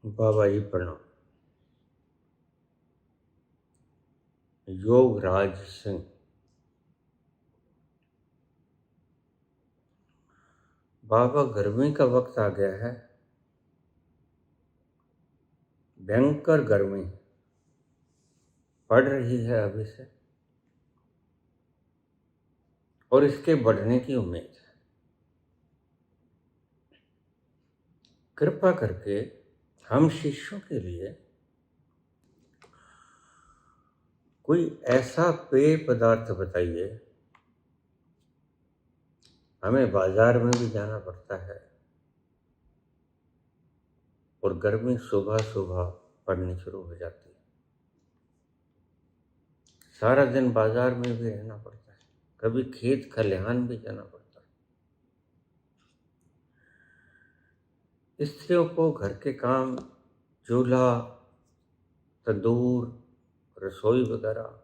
बाबा जी प्रणाम। योगराज सिंह। बाबा, गर्मी का वक्त आ गया है। भयंकर गर्मी पड़ रही है अभी से, और इसके बढ़ने की उम्मीद है। कृपा करके हम शिष्यों के लिए कोई ऐसा पेय पदार्थ बताइए। हमें बाजार में भी जाना पड़ता है, और गर्मी सुबह सुबह पड़नी शुरू हो जाती है। सारा दिन बाजार में भी रहना पड़ता है, कभी खेत खलिहान भी जाना पड़ता है। स्त्रियों को घर के काम, चूल्हा, तंदूर, रसोई वगैरह,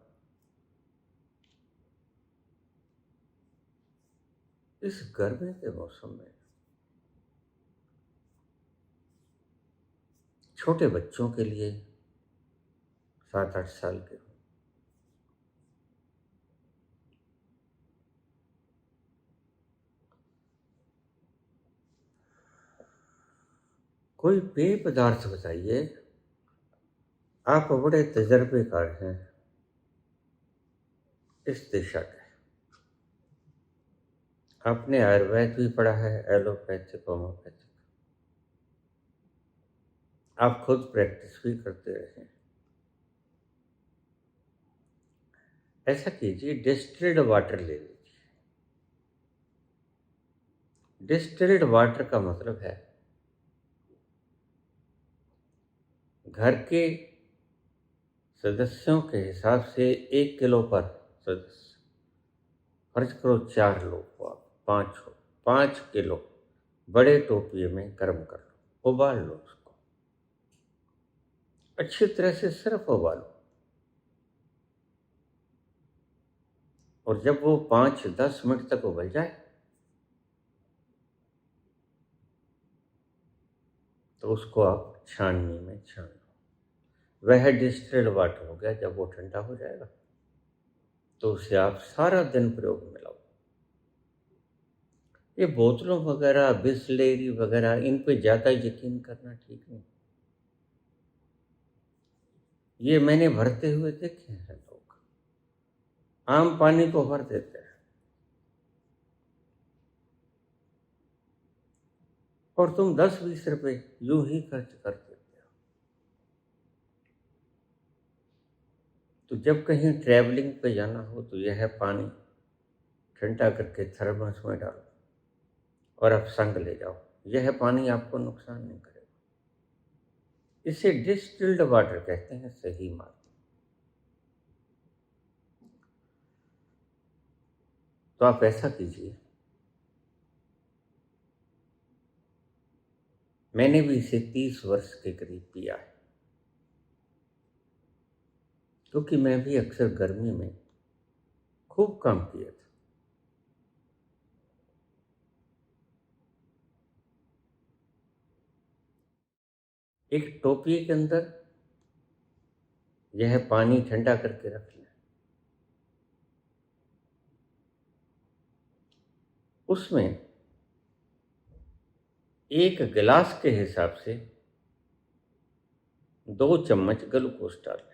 इस गर्मी के मौसम में छोटे बच्चों के लिए 7-8 साल के हों, कोई पेय पदार्थ बताइए। आप बड़े तजर्बेकार हैं इस दिशा के। आपने आयुर्वेद भी पढ़ा है, एलोपैथिक, होम्योपैथिक। आप खुद प्रैक्टिस भी करते रहे। ऐसा कीजिए, डिस्टिल्ड वाटर ले लीजिए। डिस्टिल्ड वाटर का मतलब है घर के सदस्यों के हिसाब से 1 किलो पर सदस्य। फर्ज करो 4 लोग हो, आप 5 हो, 5 किलो बड़े टोपिए में गर्म कर लो, उबाल लो उसको अच्छी तरह से, सिर्फ उबालो। और जब वो 5-10 मिनट तक उबल जाए तो उसको आप छाननी में छान लो। वह डिस्टिल्ड वाटर हो गया। जब वो ठंडा हो जाएगा तो उसे आप सारा दिन प्रयोग में लाओ। ये बोतलों वगैरह, बिसलेरी वगैरह, इन पे ज़्यादा यकीन करना ठीक नहीं। ये मैंने भरते हुए देखे हैं लोग। आम पानी को भर देते हैं और तुम 10-20 रुपए यूं ही खर्च कर देते हो। तो जब कहीं ट्रैवलिंग पे जाना हो तो यह पानी ठंडा करके थर्मस में डालो और आप संग ले जाओ। यह पानी आपको नुकसान नहीं करेगा। इसे डिस्टिल्ड वाटर कहते हैं, सही मात्रा। तो आप ऐसा कीजिए। मैंने भी इसे 30 वर्ष के करीब पिया है, क्योंकि मैं भी अक्सर गर्मी में खूब काम किया था। एक टोपिए के अंदर यह पानी ठंडा करके रख लें। उसमें 1 गिलास के हिसाब से 2 चम्मच ग्लूकोज डाल लें।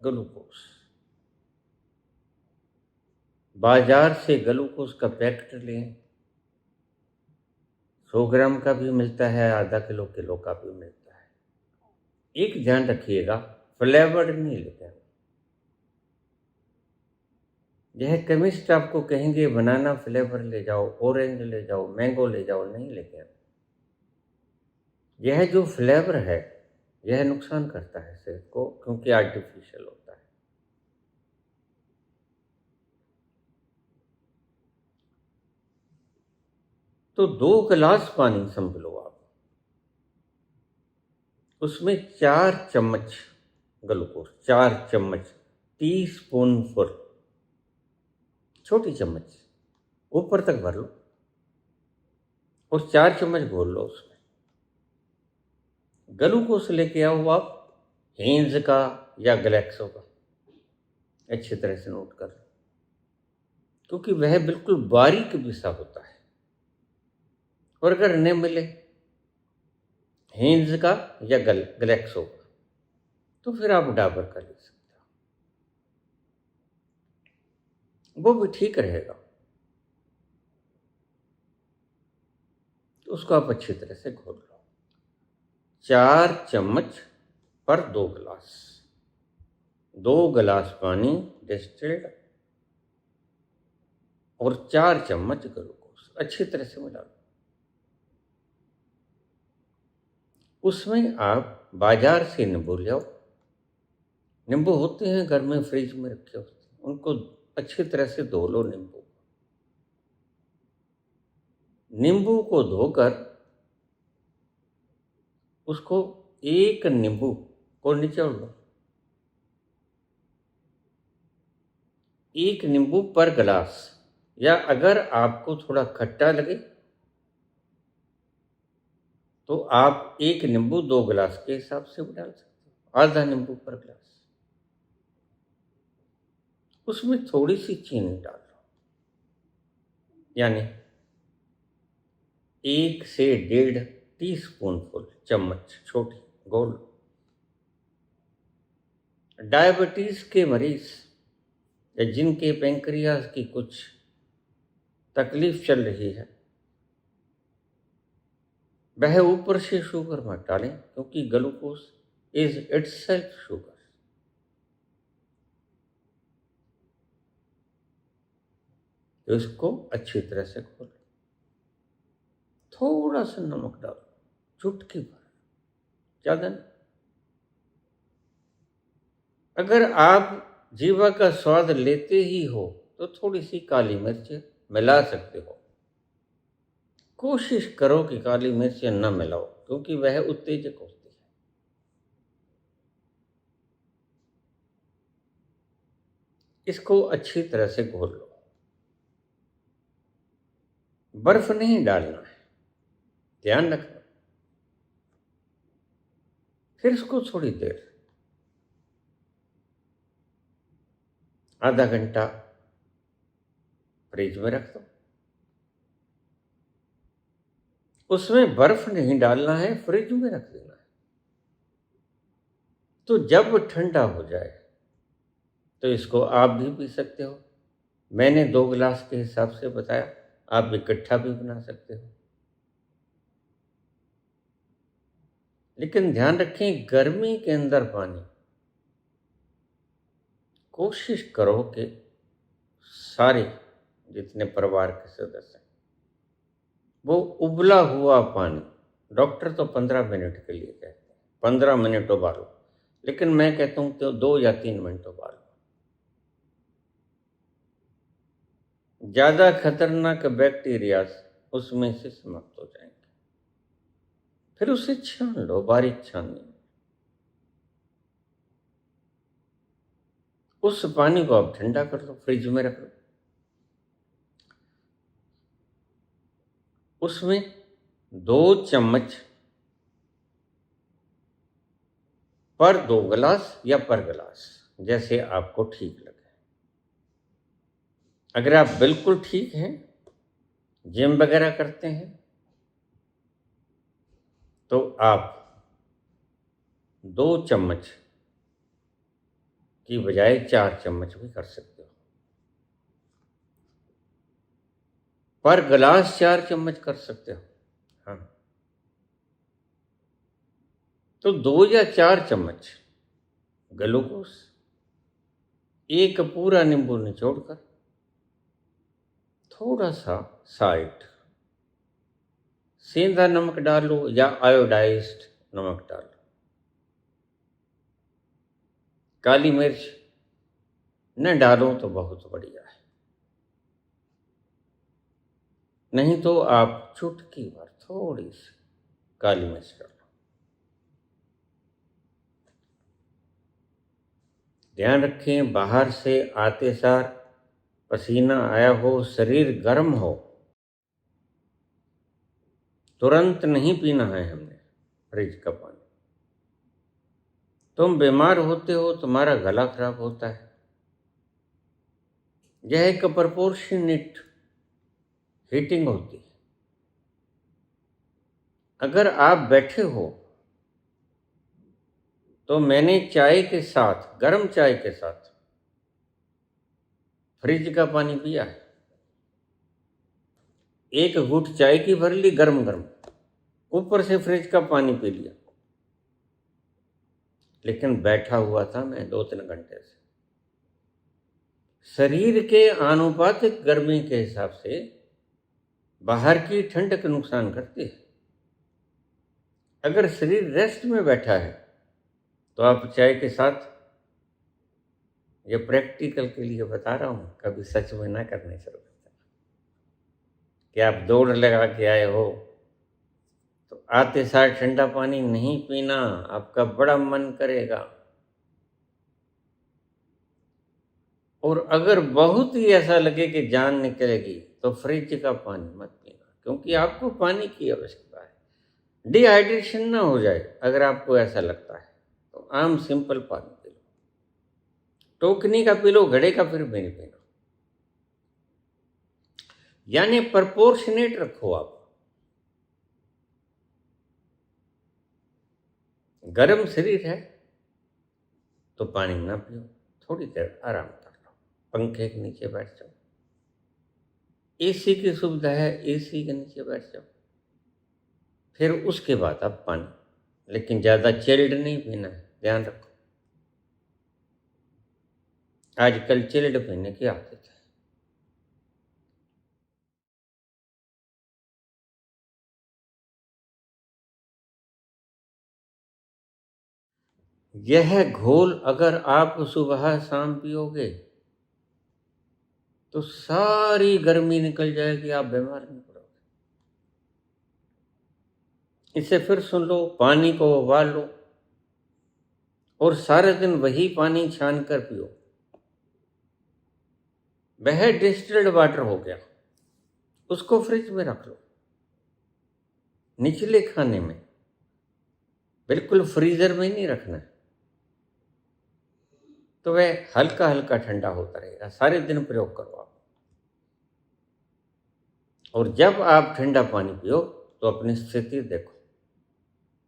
ग्लूकोज, बाजार से ग्लूकोज का पैकेट लें। 100 ग्राम का भी मिलता है, आधा किलो का भी मिलता है। एक ध्यान रखिएगा, फ्लेवर्ड नहीं लेते हैं। यह केमिस्ट आपको कहेंगे बनाना फ्लेवर ले जाओ, ऑरेंज ले जाओ, मैंगो ले जाओ, नहीं लेते हैं। यह जो फ्लेवर है यह नुकसान करता है सेहत को, क्योंकि आर्टिफिशियल होता है। तो 2 गिलास पानी समझ लो आप, उसमें 4 चम्मच ग्लूकोज, 4 चम्मच, टी स्पून फुल, छोटी चम्मच ऊपर तक भर लो और 4 चम्मच घोल लो उसमें। ग्लूकोस लेके आओ आप हेंज का या गैलेक्सो का, अच्छी तरह से नोट कर लो, क्योंकि वह बिल्कुल बारीक विषा होता है। और अगर न मिले हेंज का या गैलेक्सो का, तो फिर आप डाबर का ले सकते हो, वो भी ठीक रहेगा। तो उसको आप अच्छी तरह से घोल लो। 4 चम्मच पर 2 गिलास, 2 गिलास पानी डिस्टिल्ड और 4 चम्मच ग्लूकोज अच्छी तरह से मिला लो। उसमें आप बाजार से नींबू ले आओ। नींबू होते हैं घर में, फ्रिज में रखे होते हैं, उनको अच्छी तरह से धो लो। नींबू को धोकर उसको एक नींबू को निचोड़ लो। 1 नींबू पर गिलास, या अगर आपको थोड़ा खट्टा लगे तो आप 1 नींबू 2 गिलास के हिसाब से भी डाल सकते हो, आधा नींबू पर गिलास। उसमें थोड़ी सी चीनी डाल लो, यानी 1 से 1.5 टीस्पून चम्मच छोटी गोल। डायबिटीज के मरीज या जिनके पैंक्रियाज की कुछ तकलीफ चल रही है, वह ऊपर से शुगर मत डालें, क्योंकि ग्लूकोज इज इटसेल्फ शुगर। तो इसको अच्छी तरह से खोलो। थोड़ा सा नमक डालो, चुटकी भर, ज्यादा नहीं। अगर आप जीवा का स्वाद लेते ही हो तो थोड़ी सी काली मिर्च मिला सकते हो। कोशिश करो कि काली मिर्च न मिलाओ, क्योंकि वह उत्तेजक होती है। इसको अच्छी तरह से घोल लो। बर्फ नहीं डालना है, ध्यान रखना। फिर इसको थोड़ी देर, आधा घंटा फ्रिज में रख दो। उसमें बर्फ नहीं डालना है, फ्रिज में रख देना है। तो जब ठंडा हो जाए तो इसको आप भी पी सकते हो। मैंने 2 गिलास के हिसाब से बताया, आप इकट्ठा भी बना सकते हो। लेकिन ध्यान रखें, गर्मी के अंदर पानी कोशिश करो कि सारे जितने परिवार के सदस्य हैं वो उबला हुआ पानी, डॉक्टर तो 15 मिनट के लिए कहते हैं, 15 मिनट उबालो, लेकिन मैं कहता हूँ तो 2 या 3 मिनट उबालो। ज़्यादा खतरनाक बैक्टीरिया उसमें से समाप्त हो जाएंगे। फिर उसे छान लो, बारीक छाननी। उस पानी को आप ठंडा कर लो, फ्रिज में रख लो। उसमें 2 चम्मच पर 2 गिलास या पर गिलास, जैसे आपको ठीक लगे। अगर आप बिल्कुल ठीक हैं, जिम वगैरह करते हैं, तो आप 2 चम्मच की बजाय 4 चम्मच भी कर सकते हो। पर गिलास 4 चम्मच कर सकते हो। हाँ, तो 2 या 4 चम्मच ग्लूकोस, 1 पूरा नींबू निचोड़कर, थोड़ा सा साल्ट, सेंधा नमक डालो या आयोडाइज्ड नमक डालो। काली मिर्च न डालो तो बहुत बढ़िया है, नहीं तो आप चुटकी भर थोड़ी सी काली मिर्च डालो। ध्यान रखें, बाहर से आते सार पसीना आया हो, शरीर गर्म हो, तुरंत नहीं पीना है हमने फ्रिज का पानी। तुम बीमार होते हो, तुम्हारा गला खराब होता है, यह एक प्रपोर्शनेट हीटिंग होती है। अगर आप बैठे हो तो मैंने चाय के साथ, गर्म चाय के साथ फ्रिज का पानी पिया है। एक घूंट चाय की भर ली गरम गरम, ऊपर से फ्रिज का पानी पी लिया, लेकिन बैठा हुआ था मैं 2-3 घंटे से। शरीर के आनुपातिक गर्मी के हिसाब से बाहर की ठंडक नुकसान करती है। अगर शरीर रेस्ट में बैठा है तो आप चाय के साथ, ये प्रैक्टिकल के लिए बता रहा हूँ, कभी सच में ना करने शुरू करते कि आप दौड़ लगा के आए हो तो आते सार ठंडा पानी नहीं पीना, आपका बड़ा मन करेगा। और अगर बहुत ही ऐसा लगे कि जान निकलेगी तो फ्रिज का पानी मत पीना, क्योंकि आपको पानी की आवश्यकता है। डिहाइड्रेशन ना हो जाए अगर आपको ऐसा लगता है तो आम सिंपल पानी पी लो, टोकनी का पी लो, घड़े का फिर भी नहीं पीना। यानी प्रपोर्शनेट रखो आप। गर्म शरीर है तो पानी ना पियो, थोड़ी देर आराम कर लो, पंखे के नीचे बैठ जाओ, एसी की सुविधा है एसी के नीचे बैठ जाओ, फिर उसके बाद आप पानी, लेकिन ज़्यादा चिल्ड नहीं पीना है, ध्यान रखो। आजकल चिल्ड पीने की आदत है। यह घोल अगर आप सुबह शाम पियोगे तो सारी गर्मी निकल जाएगी, आप बीमार नहीं पड़ोगे। इसे फिर सुन लो, पानी को उबाल लो और सारे दिन वही पानी छान कर पियो। वह डिस्टिल्ड वाटर हो गया, उसको फ्रिज में रख लो, निचले खाने में, बिल्कुल फ्रीजर में नहीं रखना है। तो वह हल्का हल्का ठंडा होता रहेगा, सारे दिन प्रयोग करो आप। और जब आप ठंडा पानी पियो तो अपनी स्थिति देखो,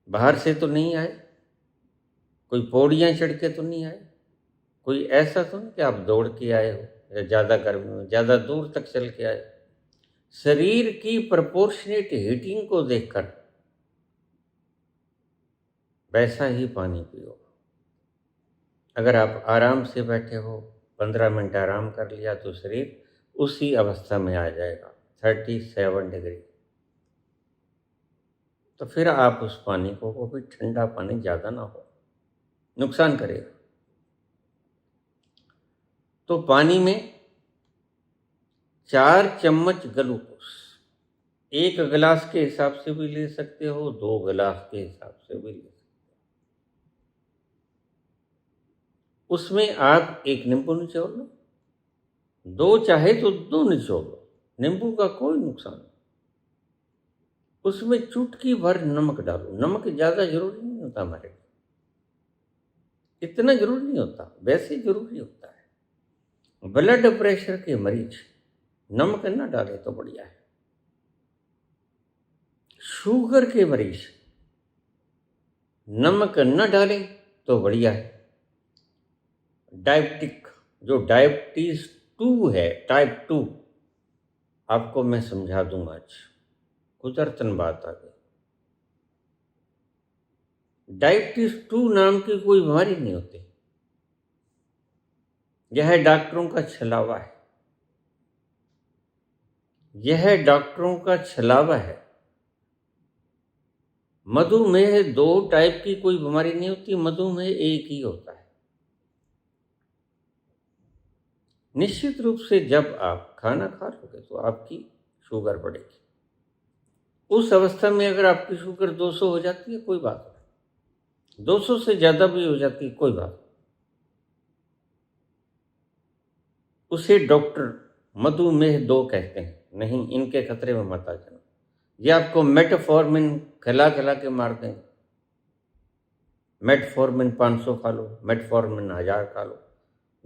बाहर से तो नहीं आए, कोई पौड़ियाँ चढ़ के तो नहीं आए, कोई ऐसा तो नहीं कि आप दौड़ के आए हो या ज़्यादा गर्मी में ज़्यादा दूर तक चल के आए। शरीर की प्रपोर्शनेट हीटिंग को देखकर वैसा ही पानी पियो। अगर आप आराम से बैठे हो, 15 मिनट आराम कर लिया तो शरीर उसी अवस्था में आ जाएगा, 37 डिग्री। तो फिर आप उस पानी को, वो भी ठंडा पानी ज़्यादा ना हो, नुकसान करेगा। तो पानी में 4 चम्मच ग्लूकोज, 1 गिलास के हिसाब से भी ले सकते हो, 2 गिलास के हिसाब से भी ले सकते हो। उसमें आप 1 नींबू निचोड़ लो, 2 चाहे तो 2 निचोड़ लो, नींबू का कोई नुकसान नहीं। उसमें चुटकी भर नमक डालो, नमक ज़्यादा जरूरी नहीं होता हमारे लिए, इतना जरूरी नहीं होता, वैसे जरूरी होता है। ब्लड प्रेशर के मरीज नमक ना डाले तो बढ़िया है। शुगर के मरीज नमक न डाले तो बढ़िया है। डायबिटिक, जो डायबिटीज 2 है, टाइप 2, आपको मैं समझा दूंगा आज, कुदरतन बात आ गई। डायबिटीज 2 नाम की कोई बीमारी नहीं होती, यह डॉक्टरों का छलावा है, यह डॉक्टरों का छलावा है। मधुमेह 2 टाइप की कोई बीमारी नहीं होती, मधुमेह एक ही होता है। निश्चित रूप से जब आप खाना खा लोगे तो आपकी शुगर बढ़ेगी। उस अवस्था में अगर आपकी शुगर 200 हो जाती है कोई बात नहीं, 200 से ज़्यादा भी हो जाती है कोई बात नहीं, उसे डॉक्टर मधुमेह 2 कहते हैं। नहीं, इनके खतरे में मत आ जाना, ये आपको मेटफॉर्मिन खिला खिला के मार देंगे। मेटफॉर्मिन 500 खा लो, मेटफॉर्मिन 1000 खा लो,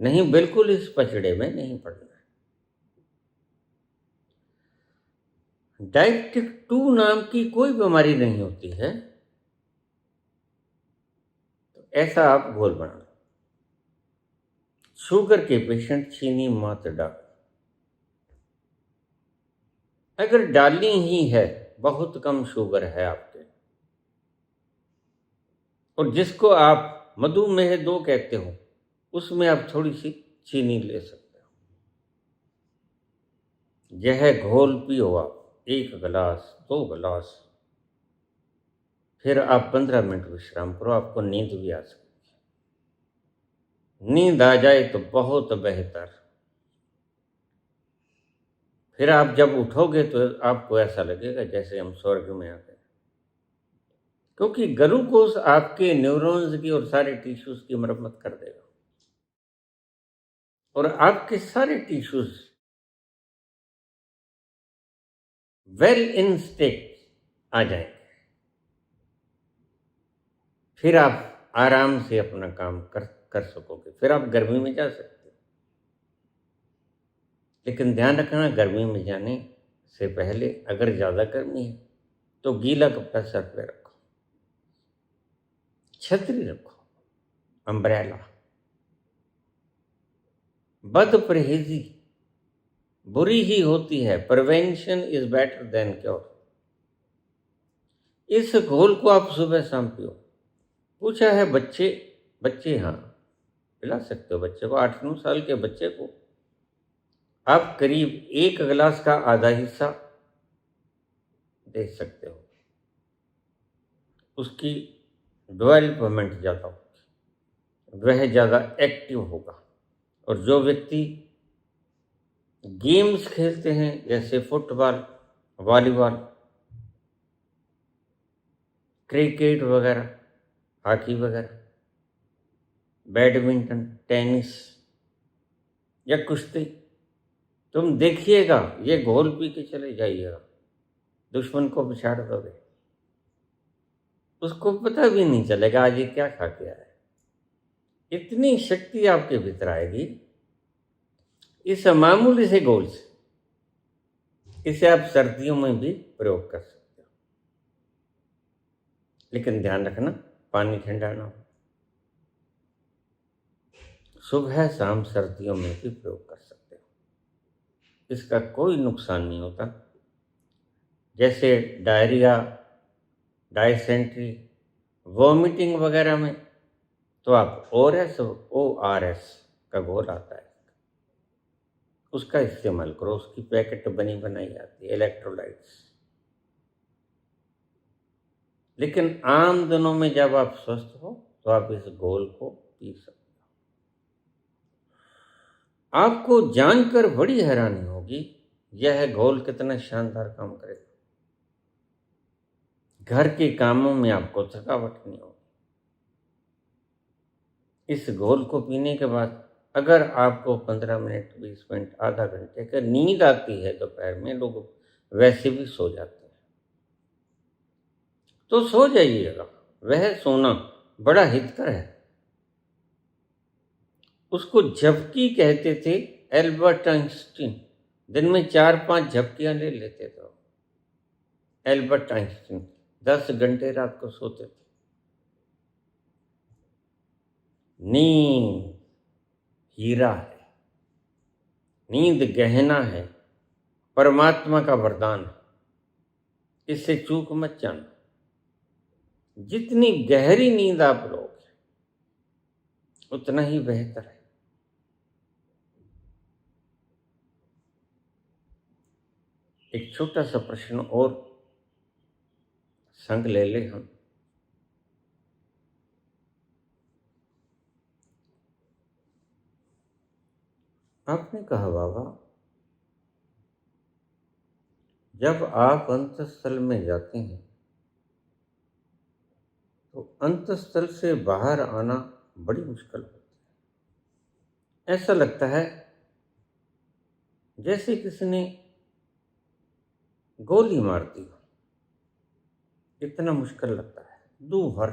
नहीं, बिल्कुल इस पचड़े में नहीं पड़ना है। डायबिटिक 2 नाम की कोई बीमारी नहीं होती है, तो ऐसा आप घोल बना लो। शुगर के पेशेंट चीनी मत डालो, अगर डालनी ही है, बहुत कम शुगर है आपके, और जिसको आप मधुमेह 2 कहते हो, उसमें आप थोड़ी सी चीनी ले सकते हो। यह घोल पियो आप 1 गिलास 2 गिलास, फिर आप 15 मिनट विश्राम करो, आपको नींद भी आ सकती है। नींद आ जाए तो बहुत बेहतर, फिर आप जब उठोगे तो आपको ऐसा लगेगा जैसे हम स्वर्ग में आ गए, क्योंकि ग्लूकोज आपके न्यूरॉन्स की और सारे टिश्यूज की मरम्मत कर देगा, और आपके सारे टिश्यूज वेल इन स्टेट आ जाएंगे। फिर आप आराम से अपना काम कर सकोगे, फिर आप गर्मी में जा सकते हो। लेकिन ध्यान रखना, गर्मी में जाने से पहले अगर ज़्यादा गर्मी है तो गीला कपड़ा सर पे रखो, छतरी रखो, अम्ब्रेला। बद परहेजी बुरी ही होती है, prevention is better than cure. इस घोल को आप सुबह शाम पियो। पूछा है बच्चे हाँ पिला सकते हो, बच्चे को 8-9 साल के बच्चे को आप करीब 1 गिलास का आधा हिस्सा दे सकते हो, उसकी डेवलपमेंट ज़्यादा होगी, वह ज़्यादा एक्टिव होगा। और जो व्यक्ति गेम्स खेलते हैं जैसे फुटबॉल, वॉलीबॉल, क्रिकेट वगैरह, हॉकी वगैरह, बैडमिंटन, टेनिस या कुश्ती, तुम देखिएगा ये घोल पी के चले जाइएगा, दुश्मन को पिछाड़ दोगे, उसको पता भी नहीं चलेगा आज ये क्या खा के आया है। इतनी शक्ति आपके भीतर आएगी इस मामूली से घोल से। इसे आप सर्दियों में भी प्रयोग कर सकते हो, लेकिन ध्यान रखना पानी ठंडा ना हो। सुबह शाम सर्दियों में भी प्रयोग कर सकते हो, इसका कोई नुकसान नहीं होता। जैसे डायरिया, डायसेंट्री, वॉमिटिंग वगैरह में तो आप ORS का घोल आता है, उसका इस्तेमाल करो, उसकी पैकेट बनी बनाई आती है, इलेक्ट्रोलाइट्स। लेकिन आम दिनों में जब आप स्वस्थ हो तो आप इस घोल को पी सकते हो। आपको जानकर बड़ी हैरानी होगी यह घोल कितना शानदार काम करेगा। घर के कामों में आपको थकावट नहीं होगी। इस घोल को पीने के बाद अगर आपको 15 मिनट, 20 मिनट, आधा घंटे का नींद आती है, दोपहर में लोग वैसे भी सो जाते हैं, तो सो जाइएगा। वह सोना बड़ा हितकर है। उसको झपकी कहते थे एल्बर्ट आइंस्टीन, दिन में 4-5 झपकियां ले लेते थे एल्बर्ट आइंस्टीन, 10 घंटे रात को सोते थे। नींद हीरा है, नींद गहना है, परमात्मा का वरदान है, इससे चूक मत जाना। जितनी गहरी नींद आप लोगे उतना ही बेहतर है। एक छोटा सा प्रश्न और संग ले ले हम। आपने कहा बाबा, जब आप अंतस्थल में जाते हैं तो अंतस्थल से बाहर आना बड़ी मुश्किल होती है। ऐसा लगता है जैसे किसी ने गोली मार दी, इतना मुश्किल लगता है। दूभर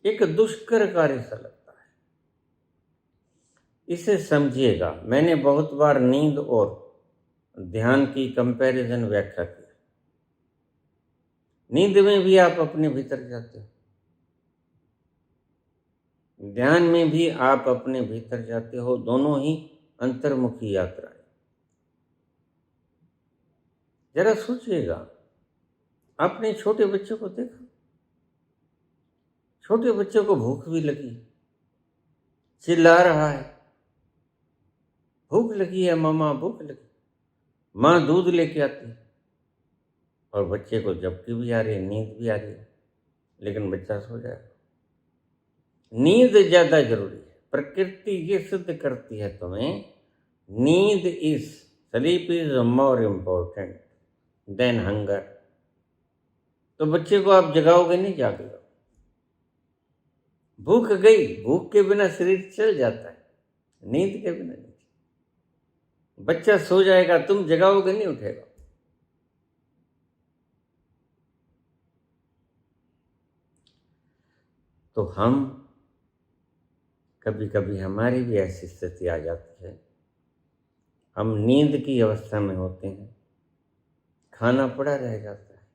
एक दुष्कर कार्य सा लगता है। इसे समझिएगा। मैंने बहुत बार नींद और ध्यान की कंपैरिजन व्याख्या की। नींद में भी आप अपने भीतर जाते हो, ध्यान में भी आप अपने भीतर जाते हो, दोनों ही अंतर्मुखी यात्रा है। जरा सोचिएगा, आपने छोटे बच्चे को देखा, छोटे बच्चे को भूख भी लगी, चिल्ला रहा है, भूख लगी है मम्मा, भूख लगी। माँ दूध लेके आती है और बच्चे को झपकी भी आ रही है, नींद भी आ रही है, लेकिन बच्चा सो जाएगा। नींद ज्यादा जरूरी है। प्रकृति ये सिद्ध करती है तुम्हें, नींद is, sleep is more important then hunger. तो बच्चे को आप जगाओगे नहीं, जागेगा। भूख गई, भूख के बिना शरीर चल जाता है, नींद के बिना नहीं। बच्चा सो जाएगा, तुम जगाओगे नहीं, उठेगा। तो हम कभी कभी, हमारी भी ऐसी स्थिति आ जाती है, हम नींद की अवस्था में होते हैं, खाना पड़ा रह जाता है,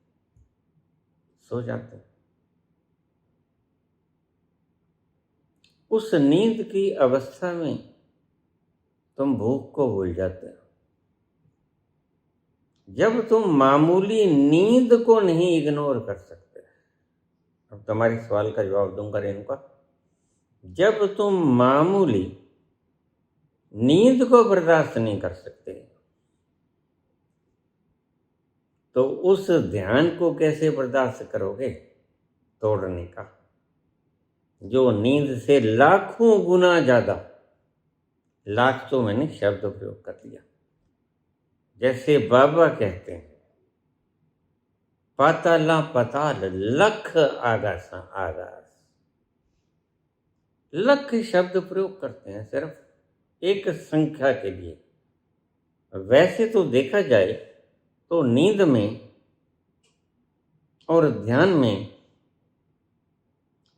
सो जाते हैं। उस नींद की अवस्था में तुम भूख को भूल जाते हो। जब तुम मामूली नींद को नहीं इग्नोर कर सकते, अब तुम्हारे सवाल का जवाब दूंगा रेणुका, जब तुम मामूली नींद को बर्दाश्त नहीं कर सकते, तो उस ध्यान को कैसे बर्दाश्त करोगे? तोड़ने का, जो नींद से लाखों गुना ज्यादा, लाख तो मैंने शब्द प्रयोग कर लिया। जैसे बाबा कहते हैं, पाताला पाताल लख आगासा आगास। लख शब्द प्रयोग करते हैं सिर्फ एक संख्या के लिए। वैसे तो देखा जाए तो नींद में और ध्यान में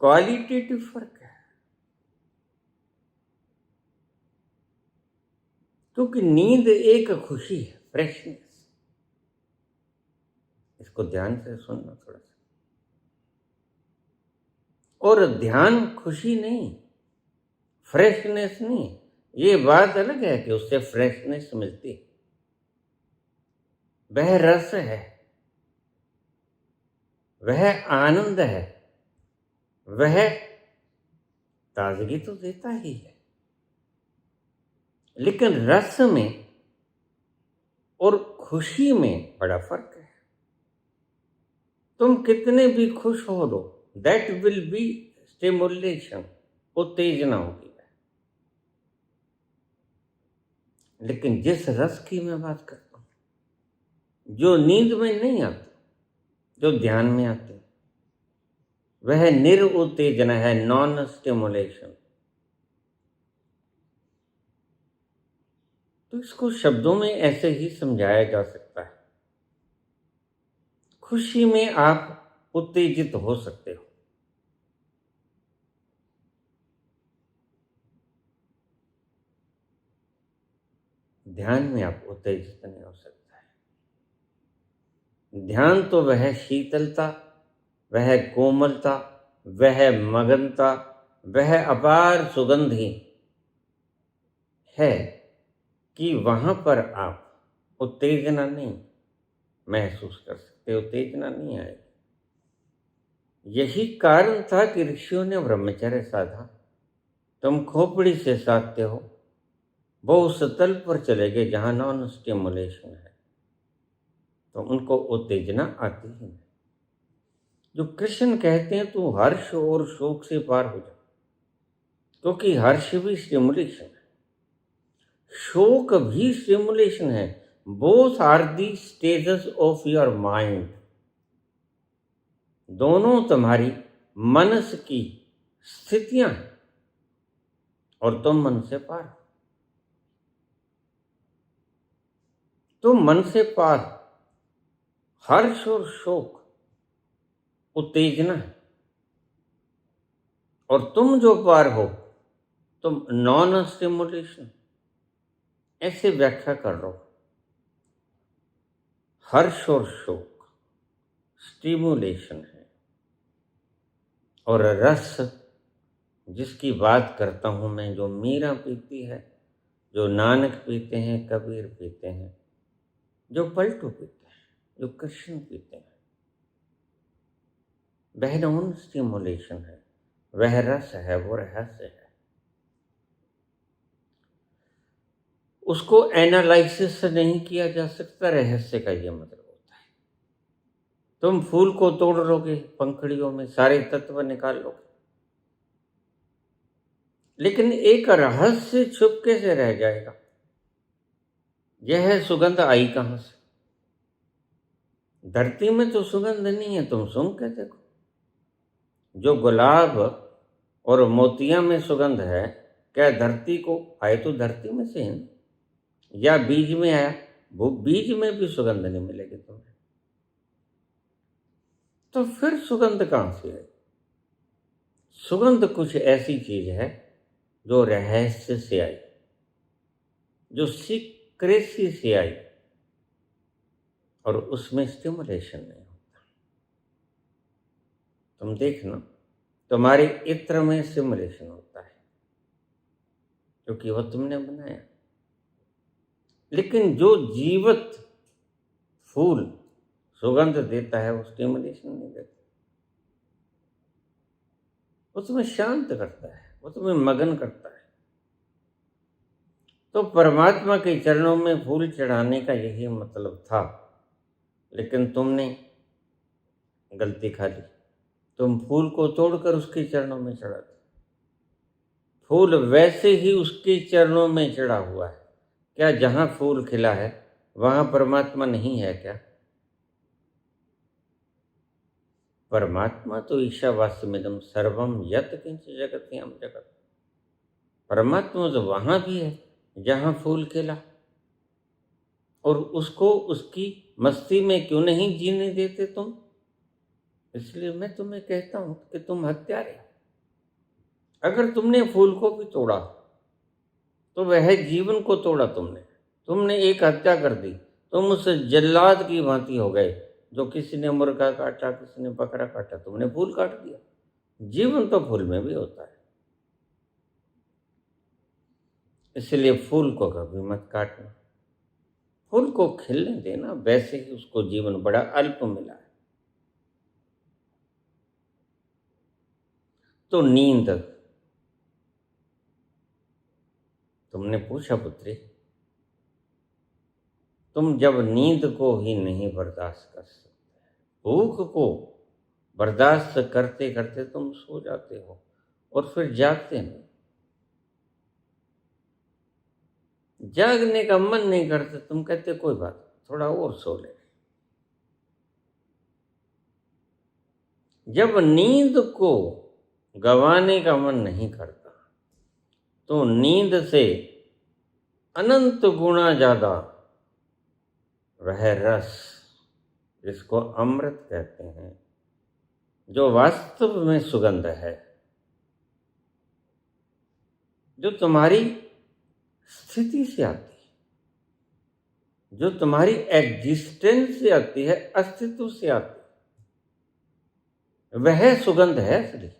क्वालिटेटिव फर्क है, क्योंकि नींद एक खुशी है, फ्रेशनेस। इसको ध्यान से सुनना थोड़ा सा। और ध्यान खुशी नहीं, फ्रेशनेस नहीं। ये बात अलग है कि उससे फ्रेशनेस मिलती है, वह रस है, वह आनंद है, वह ताजगी तो देता ही है। लेकिन रस में और खुशी में बड़ा फर्क है। तुम कितने भी खुश हो लो, दैट विल बी स्टिमुलेशन, उत्तेजना होगी। लेकिन जिस रस की मैं बात करता हूं, जो नींद में नहीं आती, जो ध्यान में आती, वह निरुत्तेजना है, नॉन स्टिमुलेशन। तो इसको शब्दों में ऐसे ही समझाया जा सकता है। खुशी में आप उत्तेजित हो सकते हो, ध्यान में आप उत्तेजित नहीं हो सकता है। ध्यान तो वह शीतलता, वह कोमलता, वह मगनता, वह अपार सुगंधी है कि वहां पर आप उत्तेजना नहीं महसूस कर सकते, उत्तेजना नहीं आएगी। यही कारण था कि ऋषियों ने ब्रह्मचर्य साधा। तुम खोपड़ी से साधते हो, वो उस तल पर चले गए जहां नॉन स्टिमुलेशन है, तो उनको उत्तेजना आती ही नहीं। जो कृष्ण कहते हैं तू हर्ष और शोक से पार हो जा, क्योंकि हर्ष भी स्टिमुलेशन है, शोक भी स्टिमुलेशन है। Both are the stages of your mind. दोनों तुम्हारी मनस की स्थितियां हैं और तुम मन से पार हो। तुम मन से पार, हर्ष और शोक उत्तेजना है, और तुम जो पार हो तुम नॉन स्टिमुलेशन, ऐसे व्याख्या कर लो। हर्ष और शोक स्टिमुलेशन है, और रस जिसकी बात करता हूं मैं, जो मीरा पीती है, जो नानक पीते हैं, कबीर पीते हैं, जो पलटू पीते हैं, जो कृष्ण पीते हैं, वह नॉन स्टिमुलेशन है, वह रस है, वो रहस्य है। उसको एनालिसिस से नहीं किया जा सकता। रहस्य का ये मतलब होता है, तुम फूल को तोड़ लोगे, पंखुड़ियों में सारे तत्व निकाल लोगे, लेकिन एक रहस्य छुपके से रह जाएगा। यह सुगंध आई कहां से? धरती में तो सुगंध नहीं है, तुम सूंघ के देखो। जो गुलाब और मोतिया में सुगंध है, क्या धरती को आए तो धरती में से है, या बीज में आया? वो बीज में भी सुगंध नहीं मिलेगी तुम्हें, तो फिर सुगंध कहां से है? सुगंध कुछ ऐसी चीज है जो रहस्य से आई, जो सीक्रेसी से आई, और उसमें स्टिमुलेशन नहीं होता। तुम देखना, तुम्हारे इत्र में स्टिमुलेशन होता है क्योंकि वह तुमने बनाया, लेकिन जो जीवित फूल सुगंध देता है वो स्टिमुलेशन नहीं देता। वो तुम्हें शांत करता है, वो तुम्हें मगन करता है। तो परमात्मा के चरणों में फूल चढ़ाने का यही मतलब था, लेकिन तुमने गलती खा ली। तुम फूल को तोड़कर उसके चरणों में चढ़ा दे। फूल वैसे ही उसके चरणों में चढ़ा हुआ है। क्या जहां फूल खिला है वहां परमात्मा नहीं है क्या? परमात्मा तो ईशावास्यमिदं सर्वम यत् किंच जगत्याम जगत। परमात्मा तो वहां भी है जहां फूल खिला, और उसको उसकी मस्ती में क्यों नहीं जीने देते तुम? इसलिए मैं तुम्हें कहता हूं कि तुम हत्यारे। अगर तुमने फूल को भी तोड़ा तो वह जीवन को तोड़ा तुमने। तुमने एक हत्या कर दी, तुम उस जल्लाद की भांति हो गए, जो किसी ने मुर्गा काटा, किसी ने बकरा काटा, तुमने फूल काट दिया। जीवन तो फूल में भी होता है, इसलिए फूल को कभी मत काटना। फूल को खिलने देना, वैसे ही उसको जीवन बड़ा अल्प मिला है। तो नींद, तुमने पूछा पुत्री, तुम जब नींद को ही नहीं बर्दाश्त कर सकते, भूख को बर्दाश्त करते करते तुम सो जाते हो और फिर जागते नहीं। जागने का मन नहीं करता, तुम कहते कोई बात थोड़ा और सो ले। जब नींद को गंवाने का मन नहीं करता तो नींद से अनंत गुना ज्यादा वह रस, जिसको अमृत कहते हैं, जो वास्तव में सुगंध है, जो तुम्हारी स्थिति से आती है, जो तुम्हारी एग्जिस्टेंस से आती है, अस्तित्व से आती है, वह सुगंध है असली।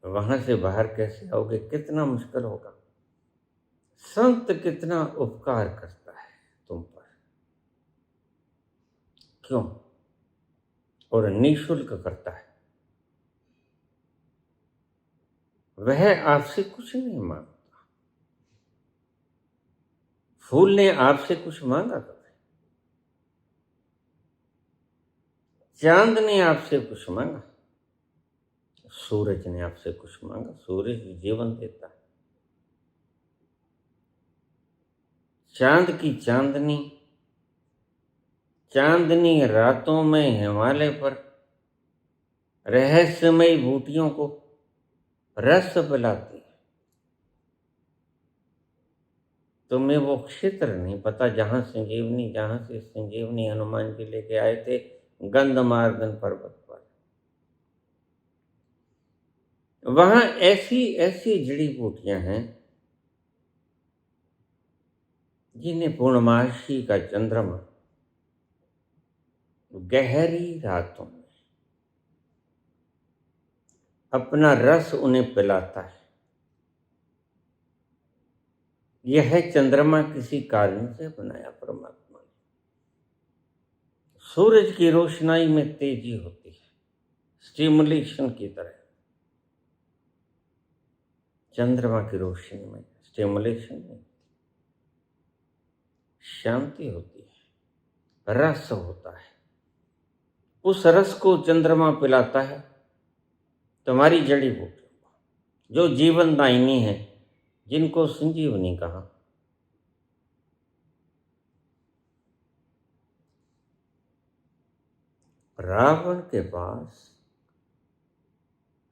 वहां से बाहर कैसे आओगे? कितना मुश्किल होगा। संत कितना उपकार करता है तुम पर, क्यों? और निःशुल्क करता है। वह आपसे कुछ नहीं मांगता। फूल ने आपसे कुछ मांगा कभी? चांद ने आपसे कुछ मांगा? सूरज ने आपसे कुछ मांगा? सूरज जीवन देता है। चांद की चांदनी, चांदनी रातों में हिमालय पर रहस्यमयी बूटियों को रस पिलाती है। तुम्हें वो क्षेत्र नहीं पता जहां से संजीवनी हनुमान जी लेके आए थे गंधमार्दन पर्वत पर। वहां ऐसी ऐसी जड़ी बूटियां हैं जिन्हें पूर्णमासी का चंद्रमा गहरी रातों में अपना रस उन्हें पिलाता है। यह चंद्रमा किसी कारण से बनाया परमात्मा ने। सूरज की रोशनाई में तेजी होती है, स्टिमुलेशन की तरह। चंद्रमा की रोशनी में स्टिमुलेशन में शांति होती है, रस होता है। उस रस को चंद्रमा पिलाता है तुम्हारी जड़ी बूटियों को, जो जीवन दायिनी है, जिनको संजीवनी कहा। रावण के पास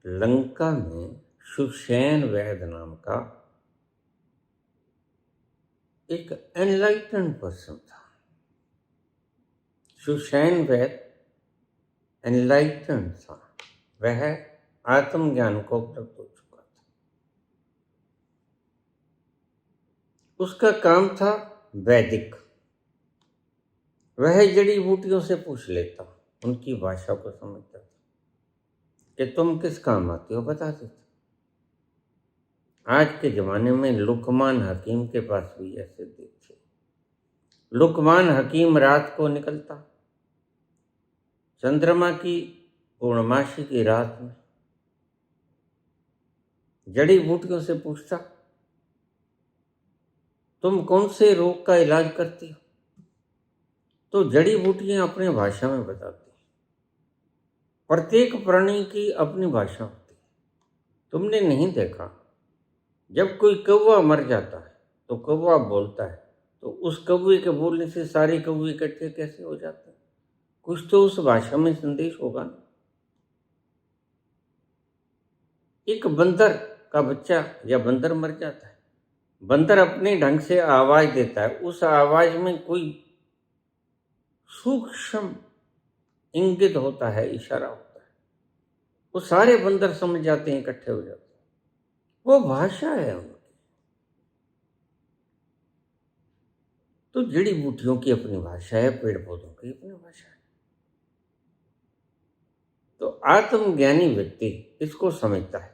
लंका में सुषेण वैद नाम का एक एनलाइटेंड पर्सन था। सुषेण वैद एनलाइटेंड था, वह आत्मज्ञान को प्राप्त हो चुका था। उसका काम था वैदिक। वह जड़ी बूटियों से पूछ लेता, उनकी भाषा को समझता था कि तुम किस काम आते हो, बता देते। आज के जमाने में लुकमान हकीम के पास भी ऐसे थे। लुकमान हकीम रात को निकलता, चंद्रमा की पूर्णमासी की रात में जड़ी बूटियों से पूछता, तुम कौन से रोग का इलाज करती हो? तो जड़ी बूटियां अपनी भाषा में बताती। प्रत्येक प्राणी की अपनी भाषा होती है। तुमने नहीं देखा, जब कोई कौवा मर जाता है तो कौवा बोलता है, तो उस कौवे के बोलने से सारे कौवे इकट्ठे कैसे हो जाते हैं? कुछ तो उस भाषा में संदेश होगा ना। एक बंदर का बच्चा या बंदर मर जाता है, बंदर अपने ढंग से आवाज देता है, उस आवाज में कोई सूक्ष्म इंगित होता है, इशारा होता है, वो सारे बंदर समझ जाते हैं, इकट्ठे हो जाते हैं। वो भाषा है उनकी। तो जड़ी बूटियों की अपनी भाषा है, पेड़ पौधों की अपनी भाषा है। तो आत्मज्ञानी व्यक्ति इसको समझता है।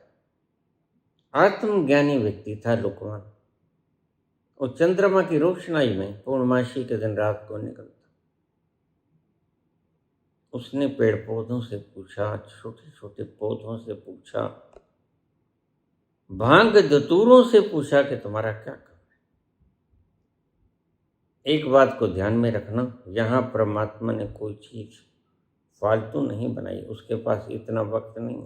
आत्मज्ञानी व्यक्ति था लुकमान। वो चंद्रमा की रोशनाई में पूर्णमासी के दिन रात को निकलता। उसने पेड़ पौधों से पूछा, छोटे छोटे पौधों से पूछा, भांग धतूरों से पूछा कि तुम्हारा क्या काम है। एक बात को ध्यान में रखना, यहाँ परमात्मा ने कोई चीज फालतू नहीं बनाई। उसके पास इतना वक्त नहीं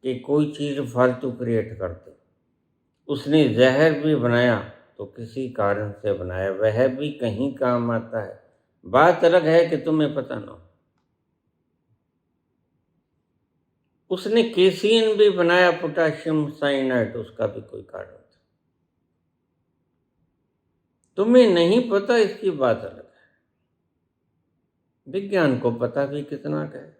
कि कोई चीज फालतू क्रिएट कर दे। उसने जहर भी बनाया तो किसी कारण से बनाया, वह भी कहीं काम आता है। बात अलग है कि तुम्हें पता ना हो। उसने केसिन भी बनाया, पोटेशियम साइनाइड, उसका भी कोई कारण था। तुम्हें नहीं पता, इसकी बात अलग है। विज्ञान को पता भी कितना का है।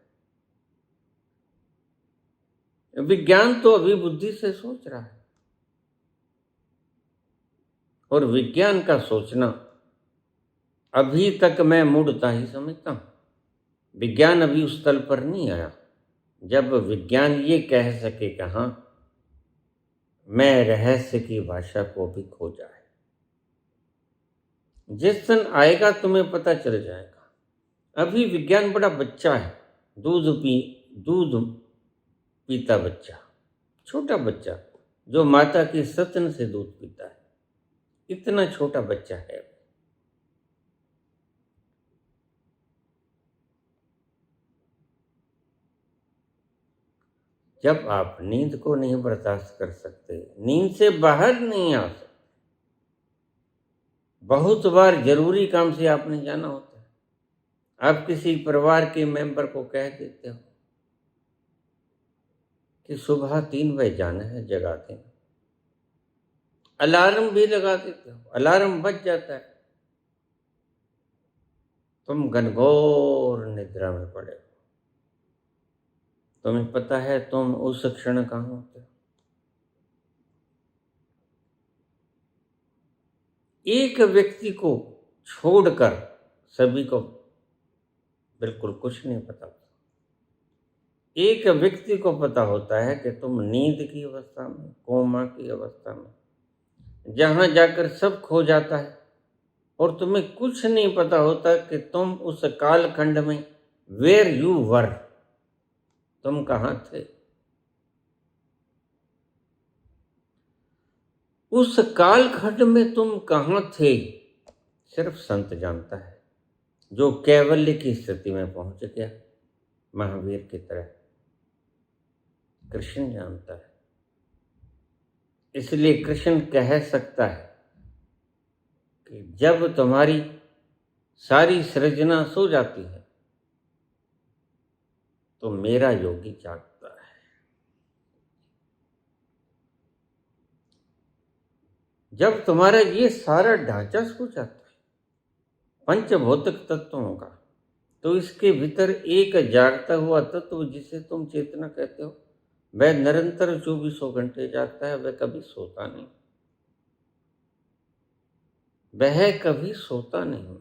विज्ञान तो अभी बुद्धि से सोच रहा है, और विज्ञान का सोचना अभी तक मैं मूढ़ता ही समझता हूं। विज्ञान अभी उस तल पर नहीं आया जब विज्ञान ये कह सके कि हाँ, मैं रहस्य की भाषा को भी खोजा है। जिस दिन आएगा तुम्हें पता चल जाएगा। अभी विज्ञान बड़ा बच्चा है, दूध पीता बच्चा, छोटा बच्चा जो माता की स्तन से दूध पीता है, इतना छोटा बच्चा है। जब आप नींद को नहीं बर्दाश्त कर सकते, नींद से बाहर नहीं आ सकते, बहुत बार जरूरी काम से आपने जाना होता है, आप किसी परिवार के मेंबर को कह देते हो कि सुबह 3 बजे जाना है, जगा देना। अलार्म भी लगा देते हो, अलार्म बज जाता है, तुम घनघोर निद्रा में पड़े हो। तुम्हें पता है तुम उस क्षण कहाँ होते हो? एक व्यक्ति को छोड़कर सभी को बिल्कुल कुछ नहीं पता। एक व्यक्ति को पता होता है कि तुम नींद की अवस्था में, कोमा की अवस्था में, जहां जाकर सब खो जाता है और तुम्हें कुछ नहीं पता होता कि तुम उस कालखंड में वेयर यू वर, तुम कहां थे। उस कालखंड में तुम कहां थे सिर्फ संत जानता है, जो कैवल्य की स्थिति में पहुंच गया, महावीर की तरह। कृष्ण जानता है, इसलिए कृष्ण कह सकता है कि जब तुम्हारी सारी सृजना सो जाती है तो मेरा योगी जागता है। जब तुम्हारा ये सारा ढांचा सो जाता है पंचभौतिक तत्वों का, तो इसके भीतर एक जागता हुआ तत्व जिसे तुम चेतना कहते हो, वह निरंतर 24 घंटे जागता है। वह कभी सोता नहीं, वह कभी सोता नहीं,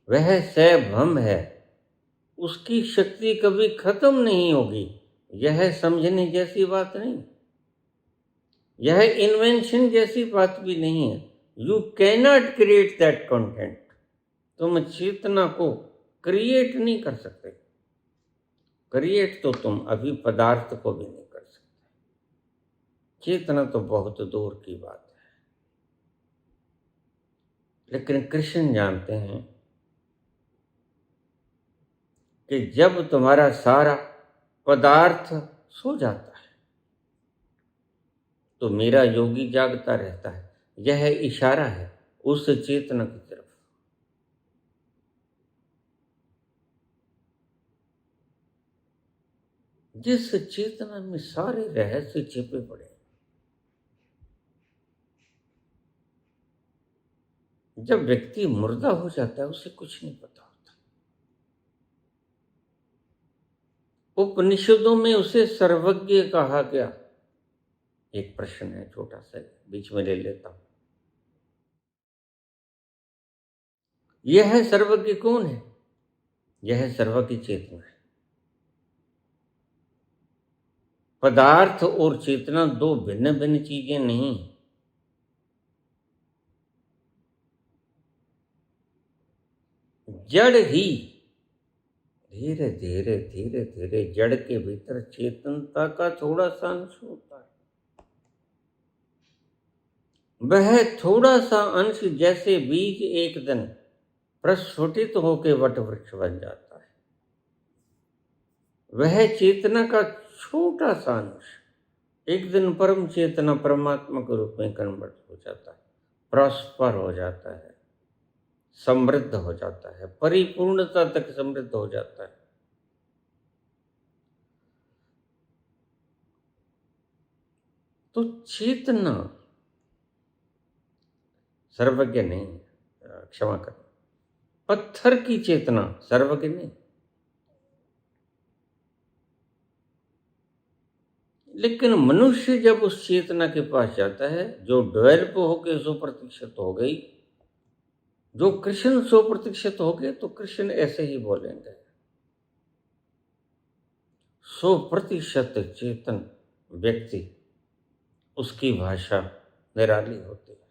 वह सैभम है, उसकी शक्ति कभी खत्म नहीं होगी। यह समझने जैसी बात नहीं, यह इन्वेंशन जैसी बात भी नहीं है। You cannot create that content. तुम चेतना को क्रिएट नहीं कर सकते। क्रिएट तो तुम अभी पदार्थ को भी नहीं कर सकते, चेतना तो बहुत दूर की बात है। लेकिन कृष्ण जानते हैं कि जब तुम्हारा सारा पदार्थ सो जाता है तो मेरा योगी जागता रहता है। यह इशारा है उस चेतना की तरफ। जिस चेतना में सारे रहस्य छिपे पड़े हैं। जब व्यक्ति मुर्दा हो जाता है उसे कुछ नहीं पता होता। उपनिषदों में उसे सर्वज्ञ कहा गया। एक प्रश्न है छोटा सा, बीच में ले लेता हूं। यह सर्वज्ञ कौन है? यह सर्वज्ञ चेतना है। पदार्थ और चेतना दो भिन्न भिन्न चीजें नहीं। जड़ ही धीरे धीरे धीरे धीरे जड़ के भीतर चेतनता का थोड़ा सा अंश होता है। वह थोड़ा सा अंश जैसे बीज एक दिन प्रस्फुटित होकर वट वृक्ष बन जाता है। वह चेतना का छोटा सा अंश एक दिन परम चेतना परमात्मा के रूप में कन्वर्ट हो जाता है, प्रॉस्पर हो जाता है, समृद्ध हो जाता है, परिपूर्णता तक समृद्ध हो जाता है। तो चेतना सर्वज्ञ नहीं, क्षमा कर, पत्थर की चेतना सर्वज्ञ नहीं। लेकिन मनुष्य जब उस चेतना के पास जाता है जो डेवलप होकर 100% हो गई, जो कृष्ण 100% हो गए, तो कृष्ण ऐसे ही बोलेंगे। 100% चेतन व्यक्ति, उसकी भाषा निराली होती है।